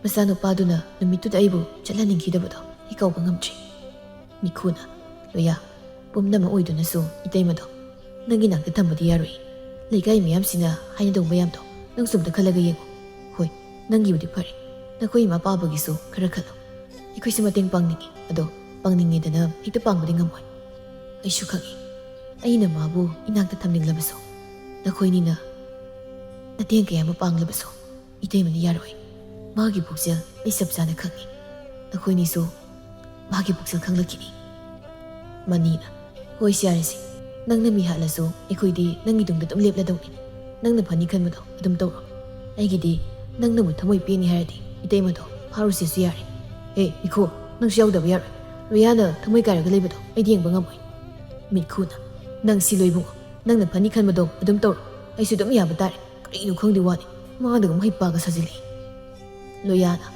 ꯃꯆꯥꯅꯨꯄꯥꯗꯨꯅ ꯅꯨꯃꯤꯠꯇꯨꯗ ꯑꯩꯕꯨ ꯆꯠꯍꯟꯅꯤꯡꯈꯤꯗꯕꯗꯣ ꯑꯩ ꯀꯧꯕ ꯉꯝꯗ꯭ꯔꯤ꯫ ꯃꯤꯈꯨꯅ ꯂꯣꯌꯥ ꯄꯨꯝꯅꯃꯛ ꯑꯣꯏꯗꯨꯅꯁꯨ ꯏꯇꯩꯃꯗꯣ ꯅꯪꯒꯤ ꯅꯥꯛꯇ ꯊꯝꯕꯗꯤ ꯌꯥꯔꯣꯏ꯫ ꯂꯩꯀꯥꯏ ꯃꯤꯌꯥꯝꯁꯤꯅ ꯍꯥꯏꯅꯗꯧ ꯃꯌꯥꯝꯗꯣ ꯅꯪ ꯁꯨꯝꯇ ꯈꯜꯂꯒ ꯌꯦꯡꯉꯨ꯫ ꯍꯣꯏ ꯅꯪꯒꯤꯕꯨꯗꯤ ꯐꯔꯦ ꯅꯈꯣꯏ ꯏꯃꯥ ꯄꯥꯕꯒꯤꯁꯨ ꯈꯔ ꯈꯜꯂꯣ꯫ ꯑꯩꯈꯣꯏꯁꯨ ꯃꯇꯦꯡ ꯄꯥꯡꯅꯤꯡꯉꯤ ꯑꯗꯣ ꯄꯥꯡꯅꯤꯡꯉꯦꯗꯅ ꯍꯦꯛꯇ ꯄꯥꯡꯕꯗꯤ ꯉꯝꯃꯣꯏ꯫ ꯑꯩꯁꯨ ꯈꯪꯉꯤ ꯑꯩꯅ ꯃꯥꯕꯨ ꯏꯅꯥꯛꯇ ꯊꯝꯅꯤꯡꯂꯕꯁꯨ ꯅꯈꯣꯏꯅꯤꯅ ꯃꯇꯦꯡ ꯀꯌꯥ ꯑꯃ ꯄꯥꯡꯂꯕꯁꯨ ꯏꯇꯩꯃꯅ ꯌꯥꯔꯣꯏ꯫ ꯃꯥꯒꯤ ꯄꯨꯛꯆꯦꯜ ꯑꯩ ꯆꯞ ꯆꯥꯅ ꯈꯪꯉꯤ꯫ ꯅꯈꯣꯏꯅꯤꯁꯨ ꯃꯥꯒꯤ ꯄꯨꯛꯆꯦꯜ ꯈꯪꯂꯛꯈꯤꯅꯤ꯫ ꯃꯅꯤꯅ ꯍꯣꯏ ꯌꯥꯔꯁꯤ ꯅꯪꯅ ꯃꯤ ꯍꯥꯠꯂꯁꯨ ꯑꯩꯈꯣꯏꯗꯤ ꯅꯪꯒꯤ ꯇꯨꯡꯗ ꯑꯗꯨꯝ ꯂꯦꯞꯂꯗꯧꯅꯤ꯫ ꯅꯪꯅ ꯐꯅꯤ ꯈꯟꯕꯗꯣ ꯑꯗꯨꯝ ꯇꯧꯔꯣ꯫ ꯑꯩꯒꯤꯗꯤ ꯅꯪꯅꯕꯨ ꯊꯃꯣꯏ ꯄꯦꯟꯅꯤ ꯍꯥꯏꯔꯗꯤ ꯏꯇꯩꯃꯗꯣ ꯐꯥꯔꯨꯁꯤꯁꯨ ꯌꯥꯔꯦ꯫ ꯍꯦ ꯃꯤꯈꯨ ꯅꯪꯁꯨ ꯌꯥꯎꯗꯕ ꯌꯥꯔꯣꯏ꯫ ꯂꯣꯌꯥꯅ ꯊꯃꯣꯏ ꯀꯥꯏꯔꯒ ꯂꯩꯕꯗꯣ ꯑꯩꯗꯤ ꯌꯦꯡꯕ ꯉꯝꯃꯣꯏ꯫ ꯃꯤꯠꯈꯨꯅ ꯅꯪ ꯁꯤꯂꯣ ꯏꯕꯨꯡꯉꯣ ꯅꯪꯅ ꯐꯅꯤ ꯈꯟꯕꯗꯣ ꯑꯗꯨꯝ ꯇꯧꯔꯣ ꯑꯩꯁꯨ ꯑꯗꯨꯝ ꯌꯥꯕ ꯇꯥꯔꯦ꯫ ꯀꯔꯤꯅꯣ ꯈꯪꯗꯦ ꯋꯥꯅꯤ ꯃꯥꯗꯒ ꯃꯍꯩ ꯄꯥꯒ ꯁꯥꯖꯤꯜꯂꯛꯏ꯫ ꯂꯣꯌꯥꯅ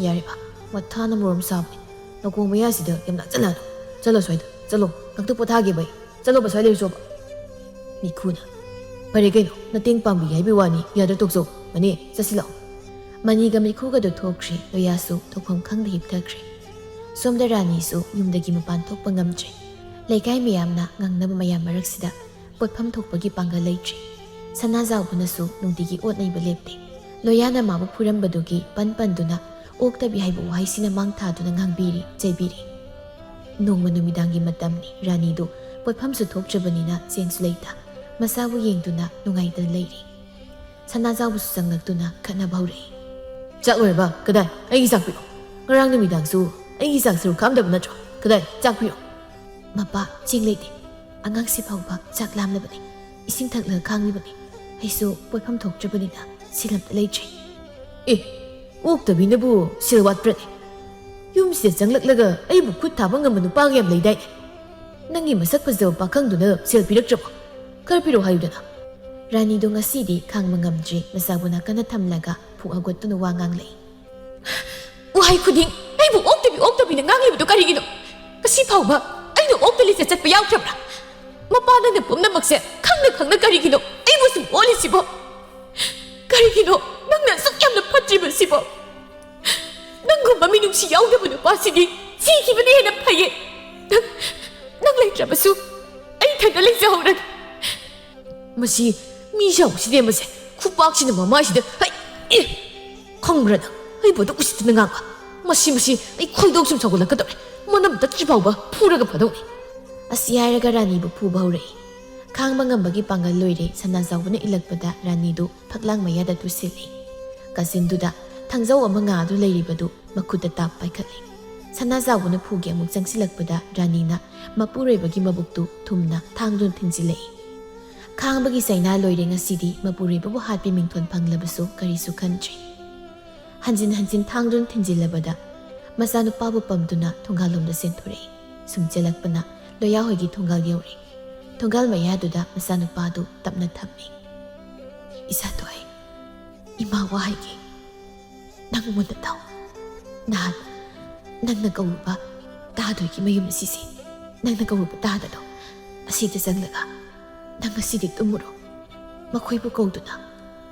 ꯌꯥꯔꯦꯕ ꯃꯊꯥꯅ ꯃꯔꯣꯝ ꯁꯥꯕꯅꯤ ꯅꯀꯣꯡ ꯃꯌꯥꯁꯤꯗ ꯌꯥꯝ ꯂꯥꯛꯆꯜꯂꯛꯑꯅꯨ꯫ ꯆꯠꯂꯣ ꯁ꯭ꯋꯥꯏꯗ ꯆꯠꯂꯣ ꯉꯥꯛꯇ ꯄꯣꯊꯥꯒꯦ ꯕꯩ ꯆꯠꯂꯣꯕ ꯁ꯭ꯋꯥꯏ ꯂꯩꯔꯨꯆꯣꯕ꯫ ꯃꯤꯈꯨꯅ ꯐꯔꯦ ꯀꯩꯅꯣ ꯅꯇꯦꯡ ꯄꯥꯡꯕꯤꯒꯦ ꯍꯥꯏꯕꯒꯤ ꯋꯥꯅꯤ ꯌꯥꯗ꯭ꯔ ꯇꯣꯛꯆꯧ꯫ ꯃꯅꯤ ꯆꯠꯁꯤꯜꯂꯛꯑꯣ꯫ ꯃꯅꯤꯒ ꯃꯤꯈꯨꯒꯗꯨ ꯊꯣꯛꯈ꯭ꯔꯦ꯫ ꯂꯣꯌꯥꯁꯨ ꯊꯣꯛꯐꯝ ꯈꯪꯗ ꯍꯤꯞꯊꯈ꯭ꯔꯦ꯫ ꯁꯣꯝꯗ ꯔꯥꯅꯤꯁꯨ ꯌꯨꯝꯗꯒꯤ ꯃꯄꯥꯟ ꯊꯣꯛꯄ ꯉꯝꯗ꯭ꯔꯦ꯫ ꯂꯩꯀꯥꯏ ꯃꯌꯥꯝꯅ ꯉꯥꯡꯅꯕ ꯃꯌꯥꯝ ꯃꯔꯛꯁꯤꯗ ꯄꯣꯠꯐꯝ ꯊꯣꯛꯄꯒꯤ ꯄꯥꯡꯒꯜ ꯂꯩꯇ꯭ꯔꯦ꯫ ꯁꯅꯥꯖꯥꯎꯕꯅꯁꯨ ꯅꯨꯡꯇꯤꯒꯤ ꯑꯣꯠ ꯅꯩꯕ ꯂꯦꯞꯇꯦ꯫ ꯂꯣꯌꯥꯅ ꯃꯥꯕꯨ ꯐꯨꯔꯝꯕꯗꯨꯒꯤ ꯄꯟꯗꯨꯅ ꯑꯣꯛꯇꯕꯤ ꯍꯥꯏꯕ ꯋꯥꯍꯩꯁꯤꯅ ꯃꯥꯡ ꯊꯥꯗꯨꯅ ꯉꯥꯡꯕꯤꯔꯤ ꯆꯩꯕꯤꯔꯤ꯫ ꯅꯣꯡꯃ ꯅꯨꯃꯤꯗꯥꯡꯒꯤ ꯃꯇꯝꯅꯤ꯫ ꯔꯥꯅꯤꯗꯨ ꯄꯣꯠꯐꯝꯁꯨ ꯊꯣꯛꯇ꯭ꯔꯕꯅꯤꯅ ꯆꯦꯡꯁꯨ ꯂꯩꯇ ꯃꯁꯥꯕꯨ ꯌꯦꯡꯗꯨꯅ ꯅꯨꯡꯉꯥꯏꯇꯅ ꯂꯩꯔꯤ꯫ ꯁꯅꯥꯖꯥꯎꯕꯁꯨ ꯆꯪꯂꯛꯇꯨꯅ ꯈꯠꯅꯕ ꯍꯧꯔꯛꯏ꯫ ꯆꯥꯛ ꯂꯣꯏꯔꯕ? ꯀꯗꯥꯏ? ꯑꯩꯒꯤ ꯆꯥꯛ ꯄꯤꯔꯣ꯫ ꯉꯔꯥꯡ ꯅꯨꯃꯤꯗꯥꯡꯁꯨ ꯑꯩꯒꯤ ꯆꯥꯛ ꯁꯔꯨꯛ ꯈꯥꯛꯑꯝꯗꯕ ꯅꯠꯇ꯭ꯔꯣ? ꯀꯗꯥꯏ? ꯆꯥꯛ ꯄꯤꯔꯣ꯫ ꯃꯄꯥ ꯆꯦꯡ ꯂꯩꯇꯦ꯫ ꯑꯉꯥꯡꯁꯤ ꯐꯥꯎꯕ ꯆꯥꯛ ꯂꯥꯝꯂꯕꯅꯤ ꯏꯁꯤꯡ ꯊꯛꯂꯒ ꯈꯥꯡꯂꯤꯕꯅꯤ꯫ ꯑꯩꯁꯨ ꯄꯣꯠꯐꯝ ꯊꯣꯛꯇ꯭ꯔꯕꯅꯤꯅ ꯁꯦꯜ ꯑꯝꯇ ꯂꯩꯇ꯭ꯔꯦ꯫ ꯑꯦ ꯑꯣꯛꯇꯕꯤꯅꯕꯨ ꯁꯦꯜ ꯋꯥꯠꯄ꯭ꯔꯅꯦ? ꯌꯨꯝꯁꯤꯗ ꯆꯪꯂꯛꯂꯒ ꯑꯩꯕꯨ ꯈꯨꯠ ꯊꯥꯕ ꯉꯝꯕ ꯅꯨꯄꯥꯒ ꯌꯥꯝ ꯂꯩꯗꯥꯏꯅꯦ꯫ ꯅꯪꯒꯤ ꯃꯁꯛ ꯐꯖꯕ ꯄꯥꯈꯪꯗꯨꯅ ꯁꯦꯜ ꯄꯤꯔꯛꯇ꯭ꯔꯕꯣ? ꯈꯔ ꯄꯤꯔꯛꯑꯣ ꯍꯥꯏꯌꯨꯗꯅ꯫ ꯔꯥꯅꯤꯗꯣ ꯉꯁꯤꯗꯤ ꯈꯥꯡꯕ ꯉꯝꯗ꯭ꯔꯦ ꯃꯆꯥꯕꯨ ꯅꯥꯀꯟꯅ ꯊꯝꯂꯒ ꯄꯨꯛ ꯍꯧꯒꯠꯇꯨꯅ ꯋꯥ ꯉꯥꯡꯂꯛꯏ꯫ ꯋꯥꯍꯩ ꯈꯨꯗꯤꯡ ꯑꯩꯕꯨ ꯑꯣꯛꯇꯕꯤꯅ ꯉꯥꯡꯂꯤꯕꯗꯣ ꯀꯔꯤꯒꯤꯅꯣ? ꯉꯁꯤ ꯐꯥꯎꯕ ꯑꯩꯅ ꯑꯣꯛꯇ ꯂꯤꯆꯠ ꯆꯠꯄ ꯌꯥꯎꯈ꯭ꯔꯕ꯭ꯔꯥ? ꯃꯄꯥ ꯅꯪꯅ ꯄꯨꯝꯅꯃꯛꯁꯦ ꯈꯪꯅ ꯀꯔꯤꯒꯤꯅꯣ ꯑꯩꯕꯨ ꯁꯨꯝ ꯑꯣꯜꯂꯤꯁꯤꯕꯣ? ꯀꯔꯤꯒꯤꯅꯣ ꯅꯪꯅ ꯑꯁꯨꯛ ꯌꯥꯝꯅ ꯐꯠꯇ꯭ꯔꯤꯕꯁꯤꯕꯣ? ꯅꯪꯒꯨꯝꯕ ꯃꯤꯅꯨꯡꯁꯤ ꯌꯥꯎꯗꯕ ꯅꯨꯄꯥꯁꯤꯗꯤ ꯁꯤꯈꯤꯕꯅ ꯍꯦꯟꯅ ꯐꯩꯌꯦ꯫ ꯅꯪ ꯂꯩꯇ꯭ꯔꯕꯁꯨ ꯑꯩ ꯏꯊꯟꯇ ꯂꯩꯖꯍꯧꯔꯒꯦ꯫ ꯃꯁꯤ ꯃꯤ ꯌꯥꯎꯁꯤꯗꯤ ꯑꯃꯁꯦ ꯈꯨꯄꯥꯛꯁꯤꯅ ꯃꯃꯥꯏꯁꯤꯗ ꯈꯪꯕ꯭ꯔꯥ ꯅꯪ ꯑꯩꯕꯨ ꯑꯗꯨꯛ ꯎꯁꯤꯠꯇꯅ ꯉꯥꯡꯕ? ꯃꯁꯤ ꯑꯩ ꯈꯣꯏꯗꯣꯛ ꯁꯨꯝ ꯁꯧꯒꯠꯂꯛꯀꯗꯧꯔꯦ꯫ ꯃꯅꯝ ꯇꯠꯇ꯭ꯔꯤ ꯐꯥꯎꯕ ꯐꯨꯔꯒ ꯐꯗꯧꯅꯤ꯫ ꯑꯁꯤ ꯍꯥꯏꯔꯒ ꯔꯥꯅꯤꯕꯨ ꯐꯨꯕ ꯍꯧꯔꯛꯏ꯫ ꯈꯥꯡꯕ ꯉꯝꯕꯒꯤ ꯄꯥꯡꯒꯜ ꯂꯣꯏꯔꯦ꯫ ꯁꯅꯥꯖꯥꯎꯕꯅ ꯏꯜꯂꯛꯄꯗ ꯔꯥꯅꯤꯗꯨ ꯐꯛꯂꯥꯡ ꯃꯌꯥꯗ ꯇꯨꯁꯤꯜꯂꯤ꯫ ꯀꯥꯆꯤꯟꯗꯨꯗ ꯊꯥꯡꯖꯧ ꯑꯃ ꯉꯥꯗꯨ ꯂꯩꯔꯤꯕꯗꯨ ꯃꯈꯨꯠꯇ ꯇꯥꯞ ꯄꯥꯏꯈꯠꯂꯤ꯫ ꯁꯅꯥꯖꯥꯎꯕꯅ ꯐꯨꯒꯦ ꯑꯃꯨꯛ ꯆꯪꯁꯤꯜꯂꯛꯄꯗ ꯔꯥꯅꯤꯅ ꯃꯄꯨꯔꯣꯏꯕꯒꯤ ꯃꯕꯨꯛꯇꯨ ꯊꯨꯝꯅ ꯊꯥꯡꯗꯨꯅ ꯊꯤꯟꯖꯤꯜꯂꯛꯏ꯫ ꯈꯥꯡꯕꯒꯤ ꯆꯩꯅꯥ ꯂꯣꯏꯔꯦ ꯉꯁꯤꯗꯤ ꯃꯄꯨꯔꯣꯏꯕꯕꯨ ꯍꯥꯠꯄꯤ ꯃꯤꯡꯊꯣꯟ ꯐꯪꯂꯕꯁꯨ ꯀꯔꯤꯁꯨ ꯈꯟꯗ꯭ꯔꯤ꯫ ꯍꯟꯖꯤꯟ ꯊꯥꯡꯗꯨꯅ ꯊꯤꯟꯖꯤꯜꯂꯕꯗ ꯃꯆꯥꯅꯨꯄꯥꯕꯨ ꯄꯝꯗꯨꯅ ꯊꯣꯡꯒꯥꯜꯂꯣꯝꯗ ꯆꯦꯟꯊꯣꯔꯛꯏ꯫ ꯁꯨꯝ ꯆꯦꯜꯂꯛꯄꯅ ꯂꯣꯌꯥ ꯍꯣꯏꯒꯤ ꯊꯣꯡꯒꯥꯜ ꯌꯧꯔꯦ꯫ ꯊꯣꯡꯒꯥꯜ ꯃꯌꯥꯗꯨꯗ ꯃꯆꯥꯅꯨꯄꯥꯗꯨ ꯇꯞꯅ ꯊꯝꯃꯤ꯫ ꯏꯆꯥꯊꯣꯏ ꯏꯃꯥ ꯋꯥ ꯍꯥꯏꯒꯦ ꯅꯪ ꯃꯨꯟꯅ ꯇꯥꯎ꯫ ꯅꯍꯥꯟ ꯅꯪꯅ ꯀꯧꯔꯨꯕ ꯇꯥꯗꯣꯏꯒꯤ ꯃꯌꯨꯝ ꯑꯁꯤꯁꯦ ꯅꯪꯅ ꯀꯧꯔꯨꯕ ꯇꯥꯗꯗꯣ ꯑꯁꯤꯗ ꯆꯪꯂꯒ ꯅꯪ ꯉꯁꯤꯗꯤ ꯇꯨꯝꯃꯨꯔꯣ꯫ ꯃꯈꯣꯏꯕꯨ ꯀꯧꯗꯨꯅ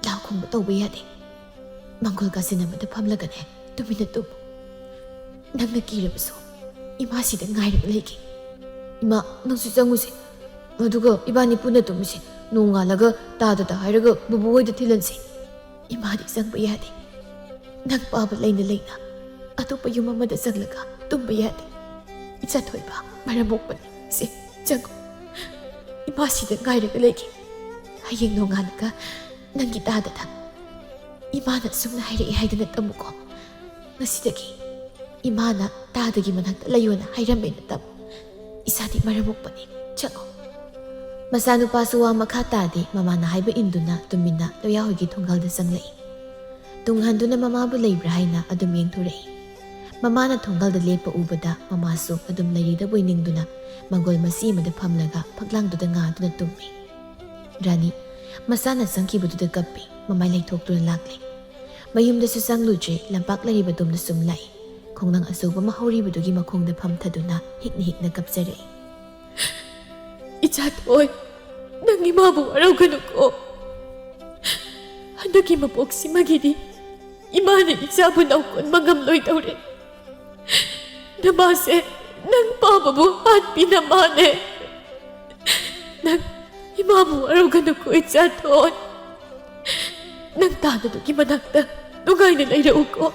ꯂꯥꯎ ꯈꯣꯡꯕ ꯇꯧꯕ ꯌꯥꯗꯦ꯫ ꯃꯪꯒꯣꯜ ꯀꯥꯆꯤꯟ ꯑꯃꯗ ꯐꯝꯂꯒꯅꯦ ꯇꯨꯃꯤꯟꯅ ꯇꯨꯝꯃꯨ꯫ ꯅꯪꯅ ꯀꯤꯔꯕꯁꯨ ꯏꯃꯥꯁꯤꯗ ꯉꯥꯏꯔꯒ ꯂꯩꯒꯦ꯫ ꯏꯃꯥ ꯅꯪꯁꯨ ꯆꯪꯉꯨꯁꯦ ꯑꯗꯨꯒ ꯏꯕꯥꯅꯤ ꯄꯨꯟꯅ ꯇꯨꯝꯃꯤꯁꯦ꯫ ꯅꯣꯡꯉꯥꯜꯂꯒ ꯇꯥꯗ ꯍꯥꯏꯔꯒ ꯕꯨꯕꯨ ꯍꯣꯏꯗ ꯊꯤꯜꯍꯟꯁꯤ꯫ ꯏꯃꯥꯗꯤ ꯆꯪꯕ ꯌꯥꯗꯦ꯫ ꯅꯪ ꯄꯥꯕ ꯂꯩꯅ ꯑꯇꯣꯞꯄ ꯌꯨꯝ ꯑꯃꯗ ꯆꯪꯂꯒ ꯇꯨꯝꯕ ꯌꯥꯗꯦ꯫ ꯏꯆꯥꯊꯣꯏꯕ ꯃꯔꯝ ꯃꯣꯛꯄꯅꯤ ꯁꯦ ꯆꯪꯉꯨ꯫ ꯏꯃꯥꯁꯤꯗ ꯉꯥꯏꯔꯒ ꯂꯩꯒꯦ꯫ ꯍꯌꯦꯡ ꯅꯣꯡꯉꯥꯜꯂꯒ ꯅꯪꯒꯤ ꯇꯥꯗ ꯏꯃꯥꯅ ꯑꯁꯨꯝꯅ ꯍꯥꯏꯔꯛꯑꯦ ꯍꯥꯏꯗꯅ ꯇꯝꯃꯨꯀꯣ꯫ ꯉꯁꯤꯗꯒꯤ Imana tadagi manakta layona hairambe natam. Isadi maramukpani. Chango. Masanupasu wa makha tadi mamana haiba induna tumina loya hoigi thongalda sanglai. Tunghanduna mamabu leibra haina adum yengthurei. Mamana thongalda lepa ubada mamasu adum lairida boiningduna mangol masi amada phamlaga phaklangduda ngaduna tummi. Rani masana sangkibududa kappi mamai leithokduna lakle. Mayumdasu sangluje lampak laribadumna sumlai. Kongnang asuba mahoribudugi makhongda phamthaduna hikna kapsarei. Ichatoy, nang imabu arauganuk ko. Handaki mapoksi magidi, imana ichabu naukon mangamloy taure. Namase, nang papabu at pinamane. Nang imabu arauganuk ko ichatoy. Nang tadadugi manakta, nungay na lairao ko.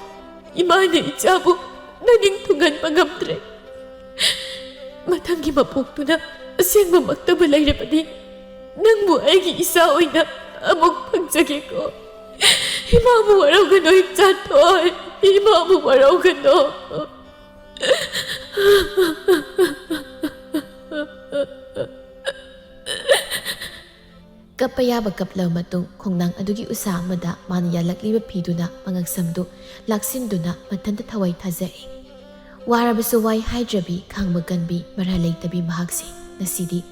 Imana ichabu, naning tungan mangamtre. Matangi mapokto na, asing mamakta balay na pati. Nang mo ay giisa oy na amok pagsagi ko. Imamu waraw gano ichatoy. Imamu waraw gano. Kapayaba kaplaw matung kongnang adugi usa amada manaya lakliba piduna mangagsamdu laksinduna matanda thawai thazai. Warabasu wai haidrabi khangmaganbi maralay tabi mahaksi nasidi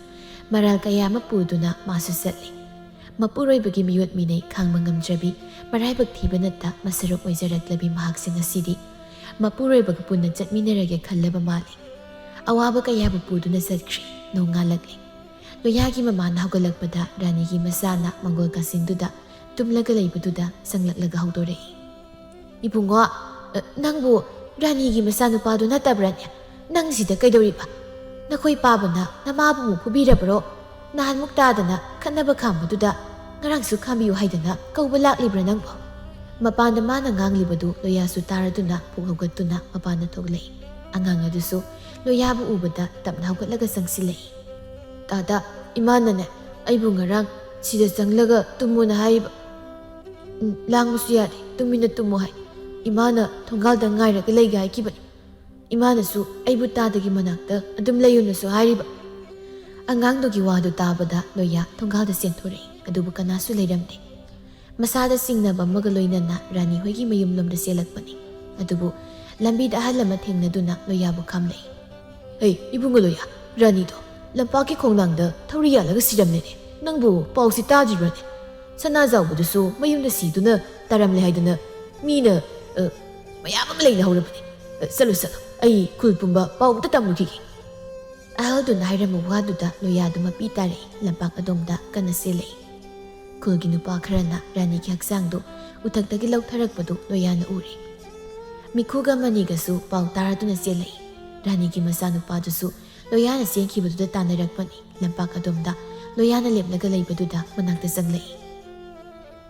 maral kaya mapuduna masu satli. Mapuroy bagi miyot minay khangmangamdrabi maraybag thibanata masarok oizaraklabi mahaksi nasidi mapuroy bagpuna jatminarage khallaba mali. Awaba kaya mapuduna satkri no ngalagli. Loyagi mamana haugalagpada ranigi masana manggol kasingduda tumlaga laybaduda sanglaklaga haudorei. Ibungo, nangbu ranigi masanupado natabranya nang sida kaidoriba. Nakoy pabana namabu mo pubirabro nahan muktadana kanaba kambaduda ngarangsu kambiyo haidana kaubalak libra nangbo. Mapanda mana nganglibadu loyasu taraduna pughaugatuna mapana toglay. Angang adusu loyabu ubada tapna haugatlaga sangsilay. Tada, imana ne, aibu ngarang sida sanglaga tumuna haiba. Langmusu yari, tumina tumu hai. Imana thongalda ngairaga layga haikibani. Imana su aibu tadagi manakta adum layuna su hairiba. Angangdogi wadu tabada loya thongalda senthorei, adubu kanasu layramde. Masada singnaba magaloinana rani hoigi mayumlomda selakpani. Adubu lambida ahalama thengnaduna loyabu kamlay. Hey, ibunga loya, rani do. Lampaki kongnangda thawriya laga siramnene. Nangbu pausi tajibrane. Sana zawbudusu mayumda siduna taramle haidana mina mayam ama layna haurabane. Salu salu ai kulpumba pawta tamukigi. Ahalduna hairama waduda loyadu mapi tare lampak adomda kana selay. Kulgi nupa kharana ranigi haksangdo uthagdagi lautharakpadu loyana uri. Mikuga manigasu paw taraduna selay. Ranigi masanupadusu loyana senkibaduda tanarakpani lampak adomda loyana lepnaga laybaduda manakta sanglay.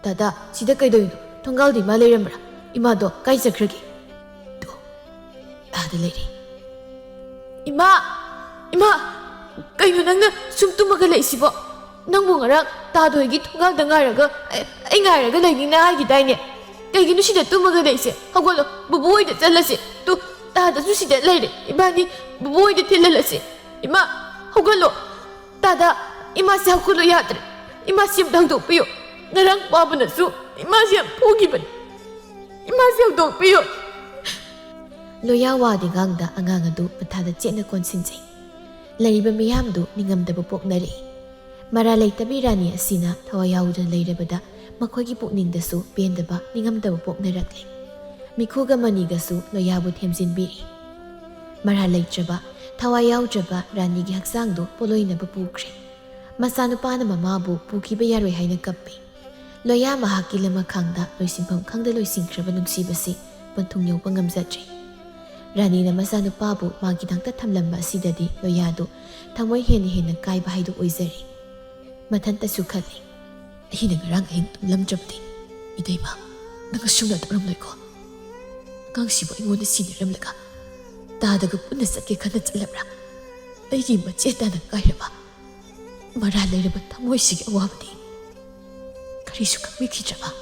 Dada, sida kaidoyno thongaldi ma layrambra. Imado kai sakhragi. Do ada layri. Ima kaino nangna sumtumaga laysibo. Nangbu ngarang tadoygi thongalda ngairaga ai ngairaga layningna haigidayne. Kaigino sida tumaga layse. Hagolo bubuoyda chalase. Tu tada su sida layre. Ibani bubuoyda thilalase. Ima hagolo tada ima se hagolo yadre. Ima siyam dangdokpiyo. Ngarang babana su ima siyam phugibani. Ima siyam dangdokpiyo. Loya wadi gangda angangadu patada chena konsinjay. Lariba miyamdu ningamdaba poknari. Maralay tabi rani asina thawayawudan layrabada makoygi pukningdasu pendaba ningamdaba poknarakli. Mikuga manigasu loyabu themjinbiri. Maralay traba thawayawdraba ranigi haksangdo poloynaba pukre. Masanupana mamabu pukiba yaroi haina kappi. Loya mahaki lama khangda loisinpham khangda loisingkraba nungsibasi panthung yawpa ngamjadre. Rani na masanupabu magidangta thamlamba asidadi loyadu thamoy hena kaiba haidu oizari. Mathanta sukhali. Ahina ngarang ahing tumlamdrabdi. Idayma, nangasungna taramloyko. Kangsibo ingonda siniramlaga. Tadaga punna satke khana chalabra. Aigi machetana kairaba. Mara layraba thamoy sige awabadi. Karisu khangmikhijraba.